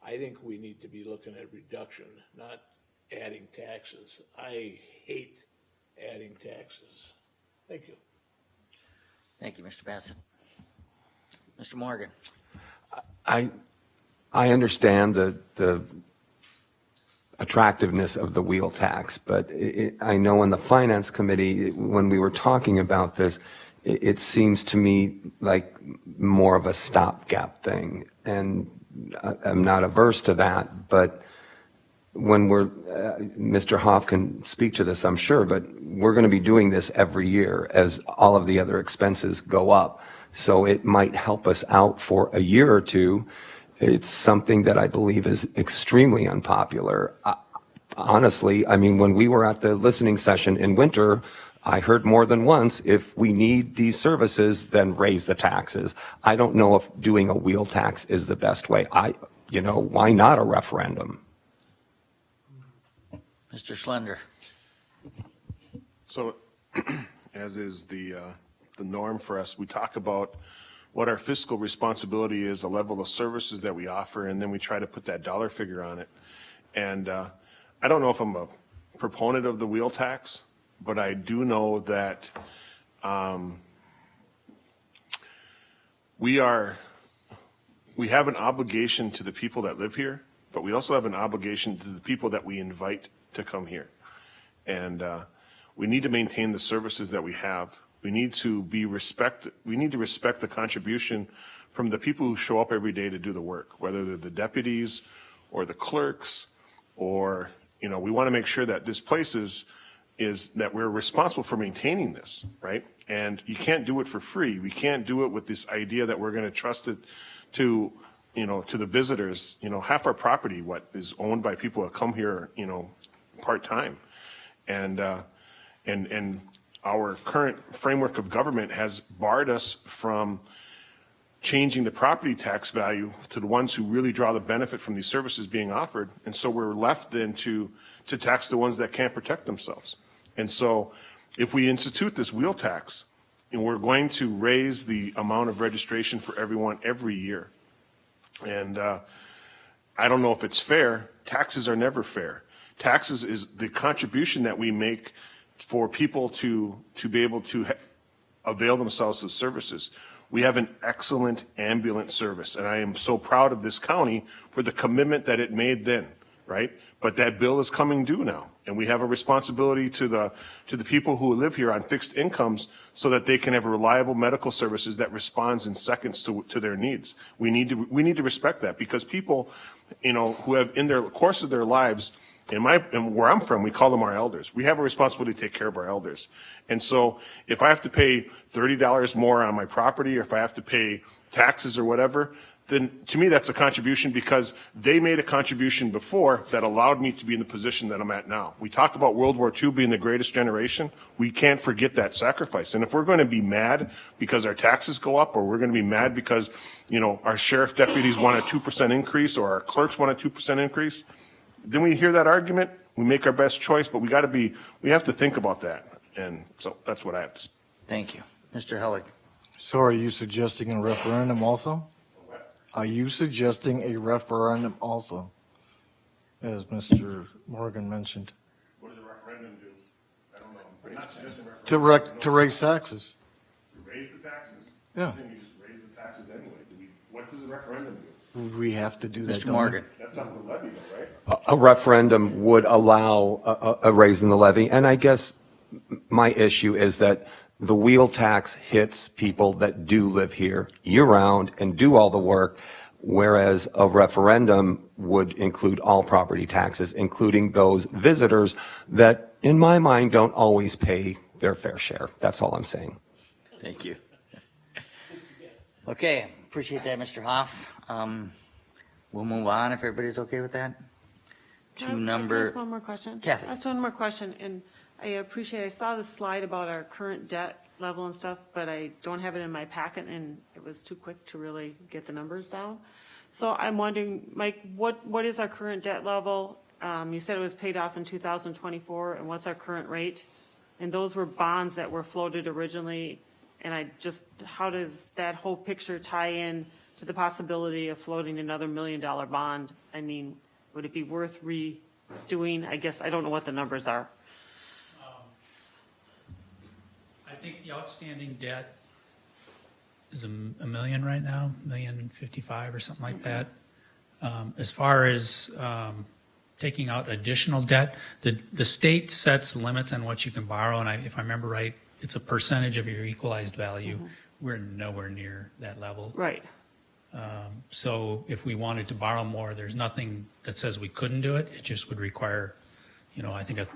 I think we need to be looking at reduction, not adding taxes. I hate adding taxes. Thank you. Thank you, Mr. Bassett. Mr. Morgan. I understand the attractiveness of the wheel tax, but I know in the Finance Committee, when we were talking about this, it seems to me like more of a stopgap thing. And I'm not averse to that, but when Mr. Hoff can speak to this, I'm sure, but we're going to be doing this every year as all of the other expenses go up. So it might help us out for a year or two. It's something that I believe is extremely unpopular. Honestly, I mean, when we were at the listening session in winter, I heard more than once, if we need these services, then raise the taxes. I don't know if doing a wheel tax is the best way. Why not a referendum? Mr. Schlender. So, as is the norm for us, we talk about what our fiscal responsibility is, the level of services that we offer, and then we try to put that dollar figure on it. And I don't know if I'm a proponent of the wheel tax, but I do know that we have an obligation to the people that live here, but we also have an obligation to the people that we invite to come here. And we need to maintain the services that we have. We need to respect the contribution from the people who show up every day to do the work, whether they're the deputies or the clerks, or, we want to make sure that this place is that we're responsible for maintaining this, right? And you can't do it for free. We can't do it with this idea that we're going to trust it to the visitors. Half our property, is owned by people that come here, part-time. And our current framework of government has barred us from changing the property tax value to the ones who really draw the benefit from these services being offered. And so we're left then to tax the ones that can't protect themselves. And so if we institute this wheel tax, and we're going to raise the amount of registration for everyone every year. And I don't know if it's fair. Taxes are never fair. Taxes is the contribution that we make for people to be able to avail themselves of services. We have an excellent ambulance service, and I am so proud of this county for the commitment that it made then, right? But that bill is coming due now, and we have a responsibility to the people who live here on fixed incomes so that they can have reliable medical services that responds in seconds to their needs. We need to respect that, because people, who have in their course of their lives, and where I'm from, we call them our elders. We have a responsibility to take care of our elders. And so if I have to pay $30 more on my property, or if I have to pay taxes or whatever, then to me that's a contribution, because they made a contribution before that allowed me to be in the position that I'm at now. We talk about World War II being the greatest generation. We can't forget that sacrifice. And if we're going to be mad because our taxes go up, or we're going to be mad because, our sheriff deputies want a 2% increase, or our clerks want a 2% increase, then we hear that argument, we make our best choice, but we have to think about that. And so that's what I have to say. Thank you. Mr. Hellig. So are you suggesting a referendum also? Are you suggesting a referendum also, as Mr. Morgan mentioned? What does a referendum do? I don't know. I'm not suggesting a referendum. To raise taxes. To raise the taxes? Yeah. I think you just raise the taxes anyway. What does a referendum do? Would we have to do that? Mr. Morgan. That's on the levy though, right? A referendum would allow a raise in the levy, and I guess my issue is that the wheel tax hits people that do live here year-round and do all the work, whereas a referendum would include all property taxes, including those visitors that, in my mind, don't always pay their fair share. That's all I'm saying. Thank you. Okay, appreciate that, Mr. Hoff. We'll move on if everybody's okay with that. Can I ask one more question? Kathy. Ask one more question, and I saw the slide about our current debt level and stuff, but I don't have it in my packet, and it was too quick to really get the numbers down. So I'm wondering, Mike, what is our current debt level? You said it was paid off in 2024, and what's our current rate? And those were bonds that were floated originally, and how does that whole picture tie in to the possibility of floating another $1 million bond? I mean, would it be worth redoing? I guess, I don't know what the numbers are. I think the outstanding debt is a million right now, $1,055,000 or something like that. As far as taking out additional debt, the state sets limits on what you can borrow, and if I remember right, it's a percentage of your equalized value. We're nowhere near that level. Right. So if we wanted to borrow more, there's nothing that says we couldn't do it. It just would require, I think a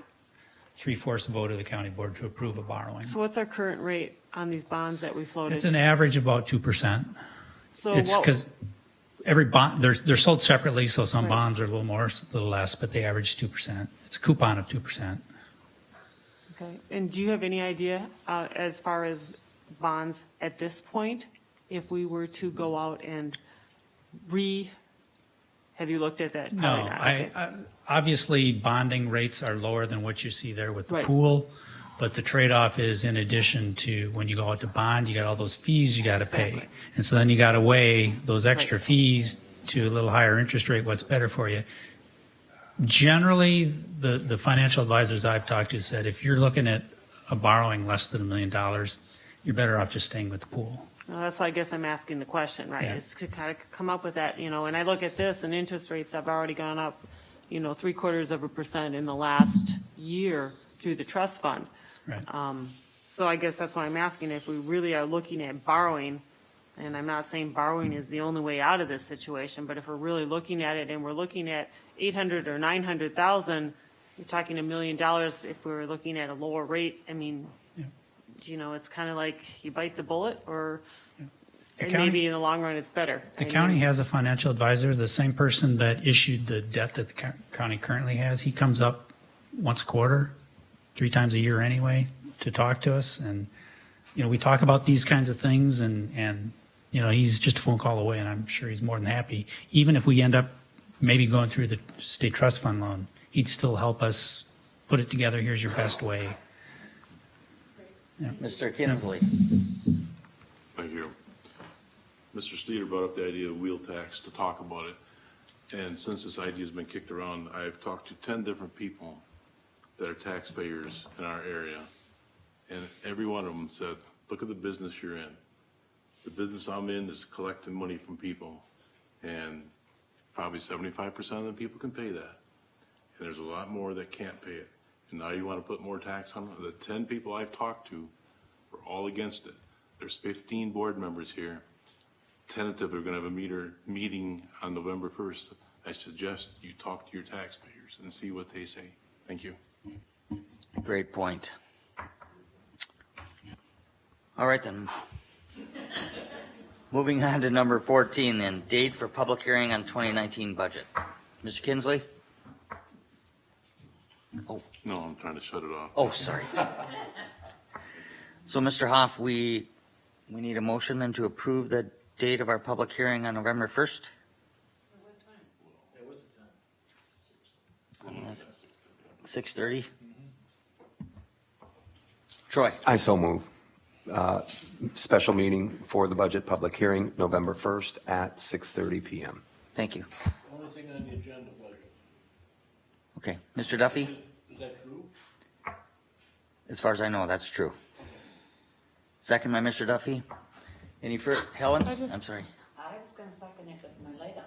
3/4 vote of the county board to approve a borrowing. So what's our current rate on these bonds that we floated? It's an average of about 2%. So It's what- because every bond, they're sold separately, so some Right. bonds are a little more, a little less, but they average 2%. It's a coupon of 2%. Okay, and do you have any idea, as far as bonds at this point, if we were to go out and have you looked at that? No, Probably not. Okay. I obviously bonding rates are lower than what you see there with the Right. pool, but the trade-off is in addition to when you go out to bond, you got all those fees you got to pay. Exactly. And so then you got to weigh those extra fees to a little higher interest rate, what's better for you. Generally, the financial advisors I've talked to said if you're looking at a borrowing less than $1 million, you're better off just staying with the pool. Well, that's why I guess I'm asking the question, right? Yeah. Is to kind of come up with that, and I look at this and interest rates have already gone up, 0.75% in the last year through the trust fund. Right. So I guess that's why I'm asking if we really are looking at borrowing, and I'm not saying borrowing is the only way out of this situation, but if we're really looking at it and we're looking at 800 or 900,000, you're talking $1 million if we're looking at a lower rate. I mean, it's kind of like you bite the bullet or and county- maybe in the long run it's better. The county has a financial advisor, the same person that issued the debt that the county currently has. He comes up once a quarter, 3 times a year anyway, to talk to us. And, we talk about these kinds of things and he's just a phone call away, and I'm sure he's more than happy. Even if we end up maybe going through the state trust fund loan, he'd still help us put it together. Here's your best way. Mr. Kinsley. Thank you. Mr. Steeder brought up the idea of wheel tax to talk about it. And since this idea has been kicked around, I've talked to 10 different people that are taxpayers in our area. And every one of them said, look at the business you're in. The business I'm in is collecting money from people. And probably 75% of the people can pay that. And there's a lot more that can't pay it. And now you want to put more tax on them? The 10 people I've talked to were all against it. There's 15 board members here. Tentative, we're going to have a meeting on November 1st. I suggest you talk to your taxpayers and see what they say. Thank you. Great point. All right, then. Moving on to number 14, then, date for public hearing on 2019 budget. Mr. Kinsley? Oh. No, I'm trying to shut it off. Oh, sorry. So, Mr. Hoff, we need a motion then to approve the date of our public hearing on November 1st? 6:30? Troy? I so move. Special meeting for the budget public hearing, November 1st at 6:30 PM. Thank you. Only thing on the agenda, budget. Okay. Mr. Duffy? Is that true? As far as I know, that's true. Second by Mr. Duffy. Any further? Helen? I'm sorry. I was gonna second it with my light on.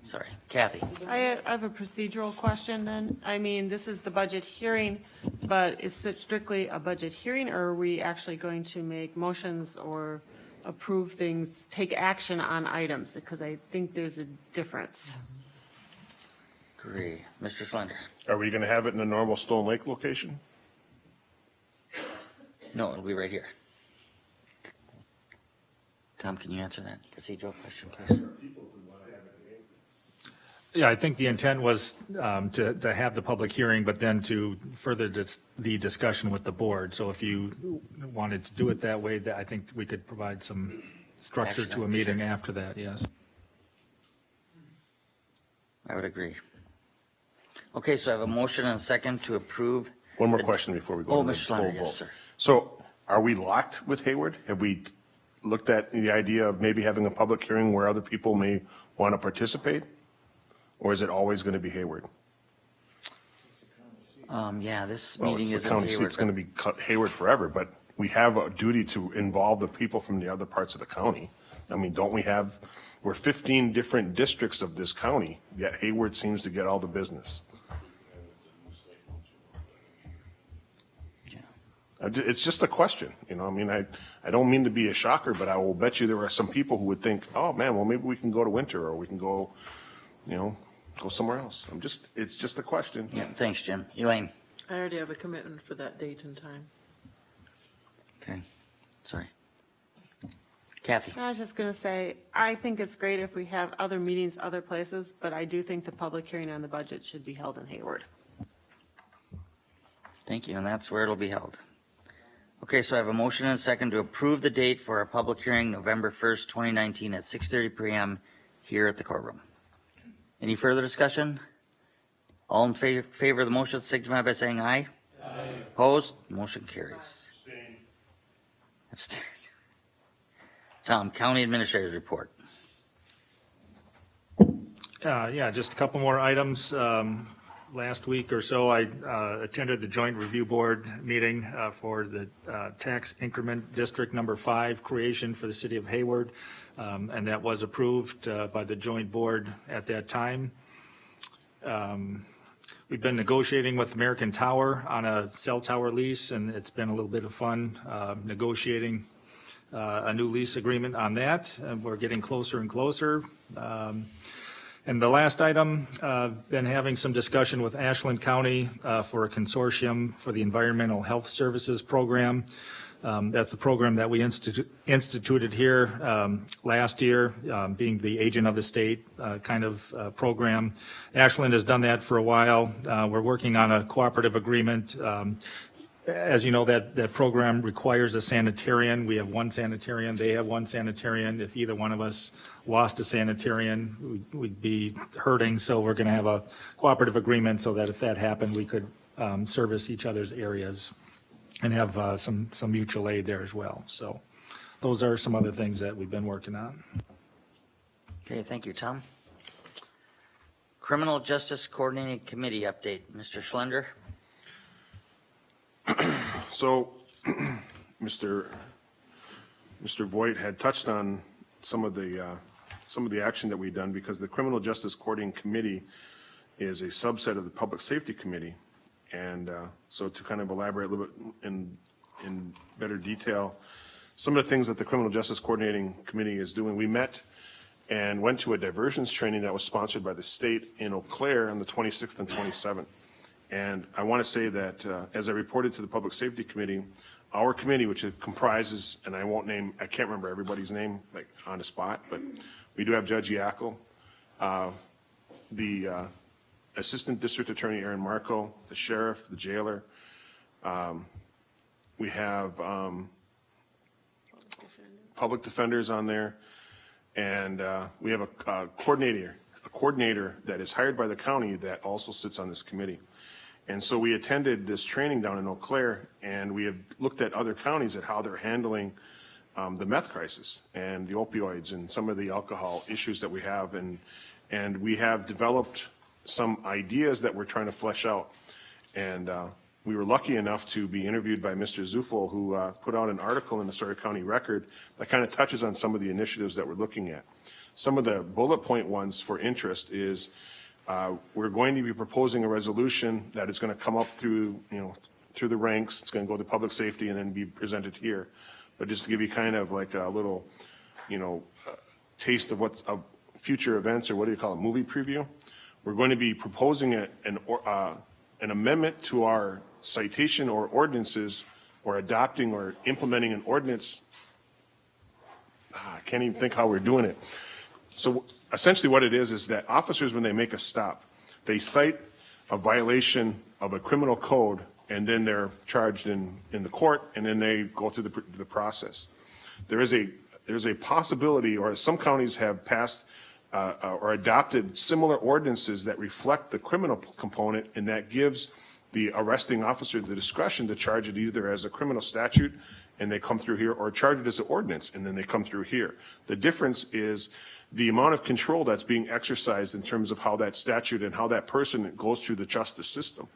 Sorry, Kathy. I have a procedural question then. I mean, this is the budget hearing, but is it strictly a budget hearing, or are we actually going to make motions or approve things, take action on items? Because I think there's a difference. Agree. Mr. Slender? Are we going to have it in the normal Stone Lake location? No, it'll be right here. Tom, can you answer that procedural question, please? Yeah, I think the intent was to have the public hearing, but then to further the discussion with the board. So if you wanted to do it that way, I think we could provide some structure to a meeting after that, yes. I would agree. Okay, so I have a motion and a second to approve. One more question before we go. Oh, to the Mr. Slaughter, full yes, vote. sir. So are we locked with Hayward? Have we looked at the idea of maybe having a public hearing where other people may want to participate? Or is it always going to be Hayward? Yeah, this Well, meeting it's is the in county seat, Hayward. it's going to be Hayward forever, but we have a duty to involve the people from the other parts of the county. I mean, don't we have, we're 15 different districts of this county, yet Hayward seems to get all the business. It's just a question, you know, I mean, I don't mean to be a shocker, but I will bet you there are some people who would think, oh, man, well, maybe we can go to Winter, or we can go, you know, go somewhere else. It's just a question. Yeah, thanks, Jim. Elaine? I already have a commitment for that date and time. Okay, sorry. Kathy? I was just going to say, I think it's great if we have other meetings other places, but I do think the public hearing on the budget should be held in Hayward. Thank you, and that's where it'll be held. Okay, so I have a motion and a second to approve the date for our public hearing, November 1st, 2019 at 6:30 p.m. here at the courtroom. Any further discussion? All in favor of the motion signify by saying aye. Aye. Opposed? Motion carries. Abstain. Tom, County Administrator's Report. Yeah, just a couple more items. Last week or so, I attended the Joint Review Board meeting for the Tax Increment District Number 5 creation for the city of Hayward, and that was approved by the Joint Board at that time. We've been negotiating with American Tower on a cell tower lease, and it's been a little bit of fun negotiating a new lease agreement on that, and we're getting closer and closer. And the last item, been having some discussion with Ashland County for a consortium for the Environmental Health Services Program. That's the program that we instituted here last year, being the agent of the state kind of program. Ashland has done that for a while. We're working on a cooperative agreement. As you know, that program requires a sanitarian. We have one sanitarian, they have one sanitarian. If either one of us lost a sanitarian, we'd be hurting. So we're going to have a cooperative agreement so that if that happened, we could service each other's areas and have some mutual aid there as well. So those are some other things that we've been working on. Okay, thank you, Tom. Criminal Justice Coordinating Committee update, Mr. Schlender. So, Mr. Voigt had touched on some of the action that we've done, because the Criminal Justice Coordinating Committee is a subset of the Public Safety Committee. And so to kind of elaborate a little bit in better detail, some of the things that the Criminal Justice Coordinating Committee is doing, we met and went to a diversions training that was sponsored by the state in Eau Claire on the 26th and 27th. And I want to say that as I reported to the Public Safety Committee, our committee, which comprises, and I can't remember everybody's name like on the spot, but we do have Judge Yackel, the Assistant District Attorney Aaron Marco, the sheriff, the jailer. We have public defenders on there, and we have a coordinator that is hired by the county that also sits on this committee. And so we attended this training down in Eau Claire, and we have looked at other counties at how they're handling the meth crisis and the opioids and some of the alcohol issues that we have. And we have developed some ideas that we're trying to flesh out. And we were lucky enough to be interviewed by Mr. Zufel, who put out an article in the Sawyer County Record that kind of touches on some of the initiatives that we're looking at. some of the bullet point ones for interest is we're going to be proposing a resolution that is going to come up through, through the ranks. It's going to go to public safety and then be presented here. But just to give you kind of like a little, taste of what's of future events, or what do you call it, movie preview. We're going to be proposing an amendment to our citation or ordinances, or adopting or implementing an ordinance. I can't even think how we're doing it. So essentially what it is that officers, when they make a stop, they cite a violation of a criminal code, and then they're charged in the court, and then they go through the process. There's a possibility, or some counties have passed or adopted similar ordinances that reflect the criminal component, and that gives the arresting officer the discretion to charge it either as a criminal statute and they come through here, or charge it as an ordinance and then they come through here. The difference is the amount of control that's being exercised in terms of how that statute and how that person goes through the justice system.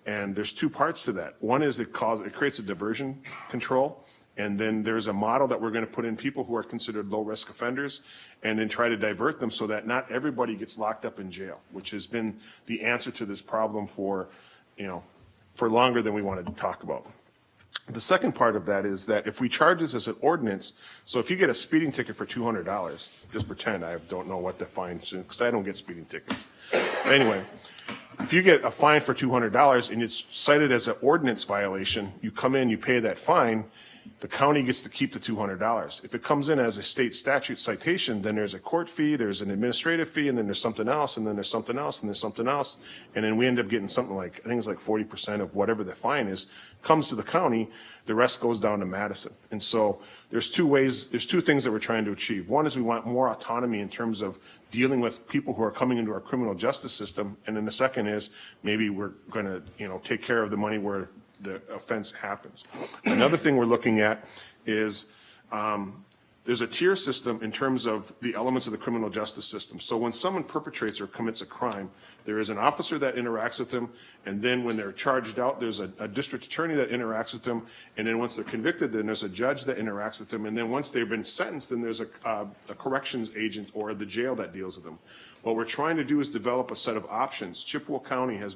And there's two parts to that. One is it creates a diversion control. And then there's a model that we're going to put in people who are considered low-risk offenders, and then try to divert them so that not everybody gets locked up in jail, which has been the answer to this problem for longer than we wanted to talk about. The second part of that is that if we charge this as an ordinance, so if you get a speeding ticket for $200, just pretend I don't know what the fine is, because I don't get speeding tickets. Anyway, if you get a fine for $200 and it's cited as an ordinance violation, you come in, you pay that fine, the county gets to keep the $200. If it comes in as a state statute citation, then there's a court fee, there's an administrative fee, and then there's something else, and then there's something else, and there's something else. And then we end up getting something like, I think it's like 40% of whatever the fine is, comes to the county, the rest goes down to Madison. And so there's two things that we're trying to achieve. One is we want more autonomy in terms of dealing with people who are coming into our criminal justice system. And then the second is maybe we're going to, take care of the money where the offense happens. Another thing we're looking at is there's a tier system in terms of the elements of the criminal justice system. So when someone perpetrates or commits a crime, there is an officer that interacts with them, and then when they're charged out, there's a district attorney that interacts with them, and then once they're convicted, then there's a judge that interacts with them, and then once they've been sentenced, then there's a corrections agent or the jail that deals with them. What we're trying to do is develop a set of options. Chippewa County has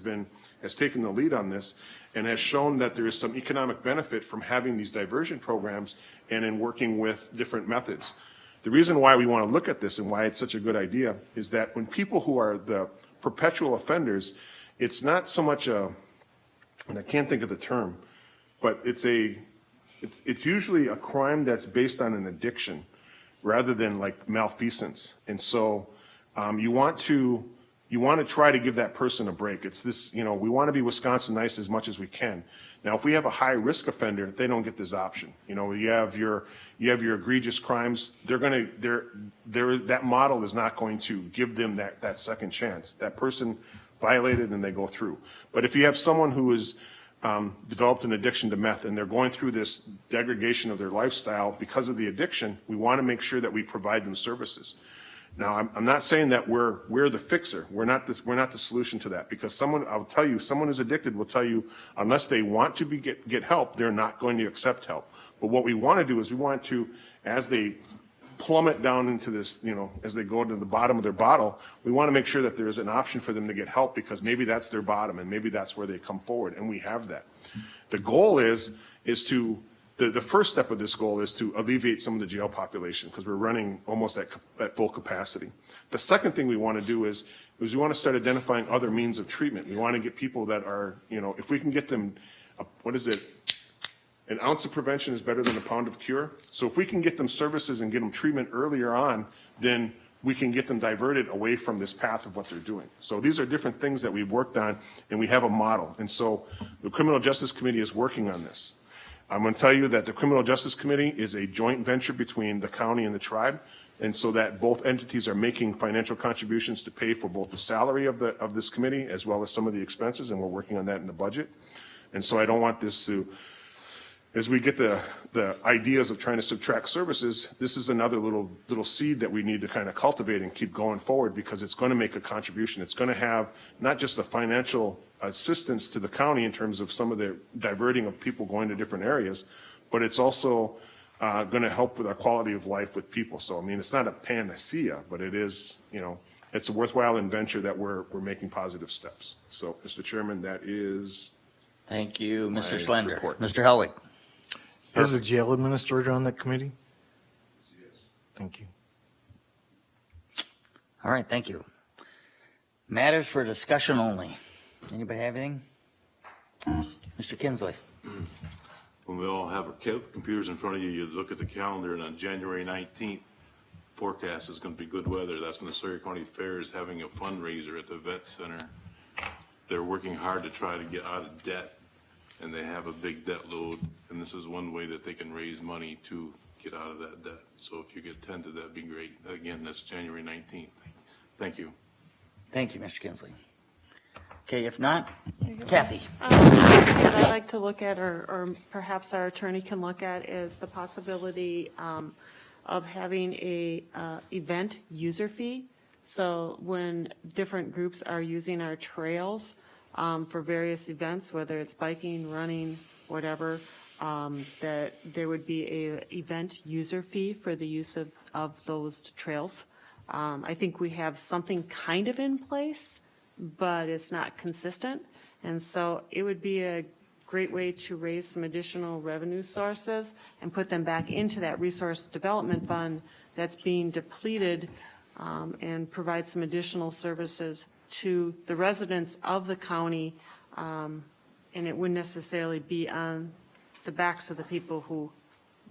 taken the lead on this, and has shown that there is some economic benefit from having these diversion programs and in working with different methods. The reason why we want to look at this and why it's such a good idea is that when people who are the perpetual offenders, it's not so much and I can't think of the term, but it's usually a crime that's based on an addiction rather than like malfeasance. And so you want to try to give that person a break. It's this, we want to be Wisconsin nice as much as we can. Now, if we have a high risk offender, they don't get this option. You have your egregious crimes. That model is not going to give them that second chance. That person violated and they go through. But if you have someone who has developed an addiction to meth and they're going through this degradation of their lifestyle because of the addiction, we want to make sure that we provide them services. Now, I'm not saying that we're the fixer. We're not the solution to that, because someone who's addicted will tell you unless they want to get help, they're not going to accept help. But what we want to do is we want to, as they plummet down into this, as they go to the bottom of their bottle, we want to make sure that there's an option for them to get help, because maybe that's their bottom and maybe that's where they come forward, and we have that. The goal is to the first step of this goal is to alleviate some of the jail population, because we're running almost at full capacity. The second thing we want to do is we want to start identifying other means of treatment. We want to get people that are, if we can get them, an ounce of prevention is better than a pound of cure. So if we can get them services and get them treatment earlier on, then we can get them diverted away from this path of what they're doing. So these are different things that we've worked on, and we have a model. And so the Criminal Justice Committee is working on this. I'm going to tell you that the Criminal Justice Committee is a joint venture between the county and the tribe, and so that both entities are making financial contributions to pay for both the salary of this committee as well as some of the expenses, and we're working on that in the budget. And so I don't want this to, as we get the ideas of trying to subtract services, this is another little seed that we need to kind of cultivate and keep going forward, because it's going to make a contribution. It's going to have not just a financial assistance to the county in terms of some of the diverting of people going to different areas, but it's also going to help with our quality of life with people. So, I mean, it's not a panacea, but it is, you know, it's a worthwhile adventure that we're making positive steps. So, Mr. Chairman, that is. Thank you, Mr. my Slender. report. Mr. Hellwig. Is the jail administrator on that committee? Thank you. All right, thank you. Matters for discussion only. Anybody have anything? Mr. Kinsley. When we all have our computers in front of you, you look at the calendar, and on January 19th, forecast is going to be good weather. That's when the Sawyer County Fair is having a fundraiser at the Vet Center. They're working hard to try to get out of debt, and they have a big debt load, and this is one way that they can raise money to get out of that debt. So if you could attend to that, that'd be great. Again, that's January 19th. Thank you. Thank you, Mr. Kinsley. Okay, if not, Kathy. What I'd like to look at, or perhaps our attorney can look at, is the possibility of having a event user fee. So when different groups are using our trails for various events, whether it's biking, running, whatever, that there would be a event user fee for the use of those trails. I think we have something kind of in place, but it's not consistent. And so it would be a great way to raise some additional revenue sources and put them back into that resource development fund that's being depleted, and provide some additional services to the residents of the county. And it wouldn't necessarily be on the backs of the people who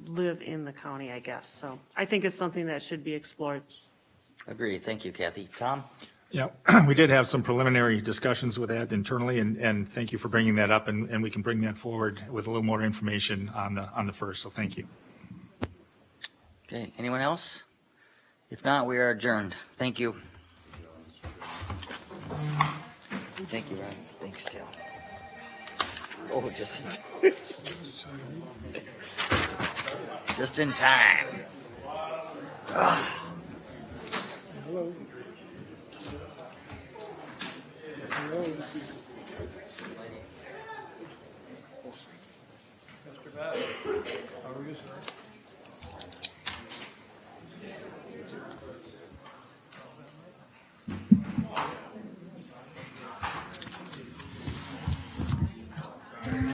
live in the county, I guess. So I think it's something that should be explored. Agree. Thank you, Kathy. Tom? Yeah, we did have some preliminary discussions with that internally, and thank you for bringing that up, and we can bring that forward with a little more information on the first, so thank you. Okay, anyone else? If not, we are adjourned. Thank you. Thank you, Ron. Thanks, Tim. Oh, just in time. Hello.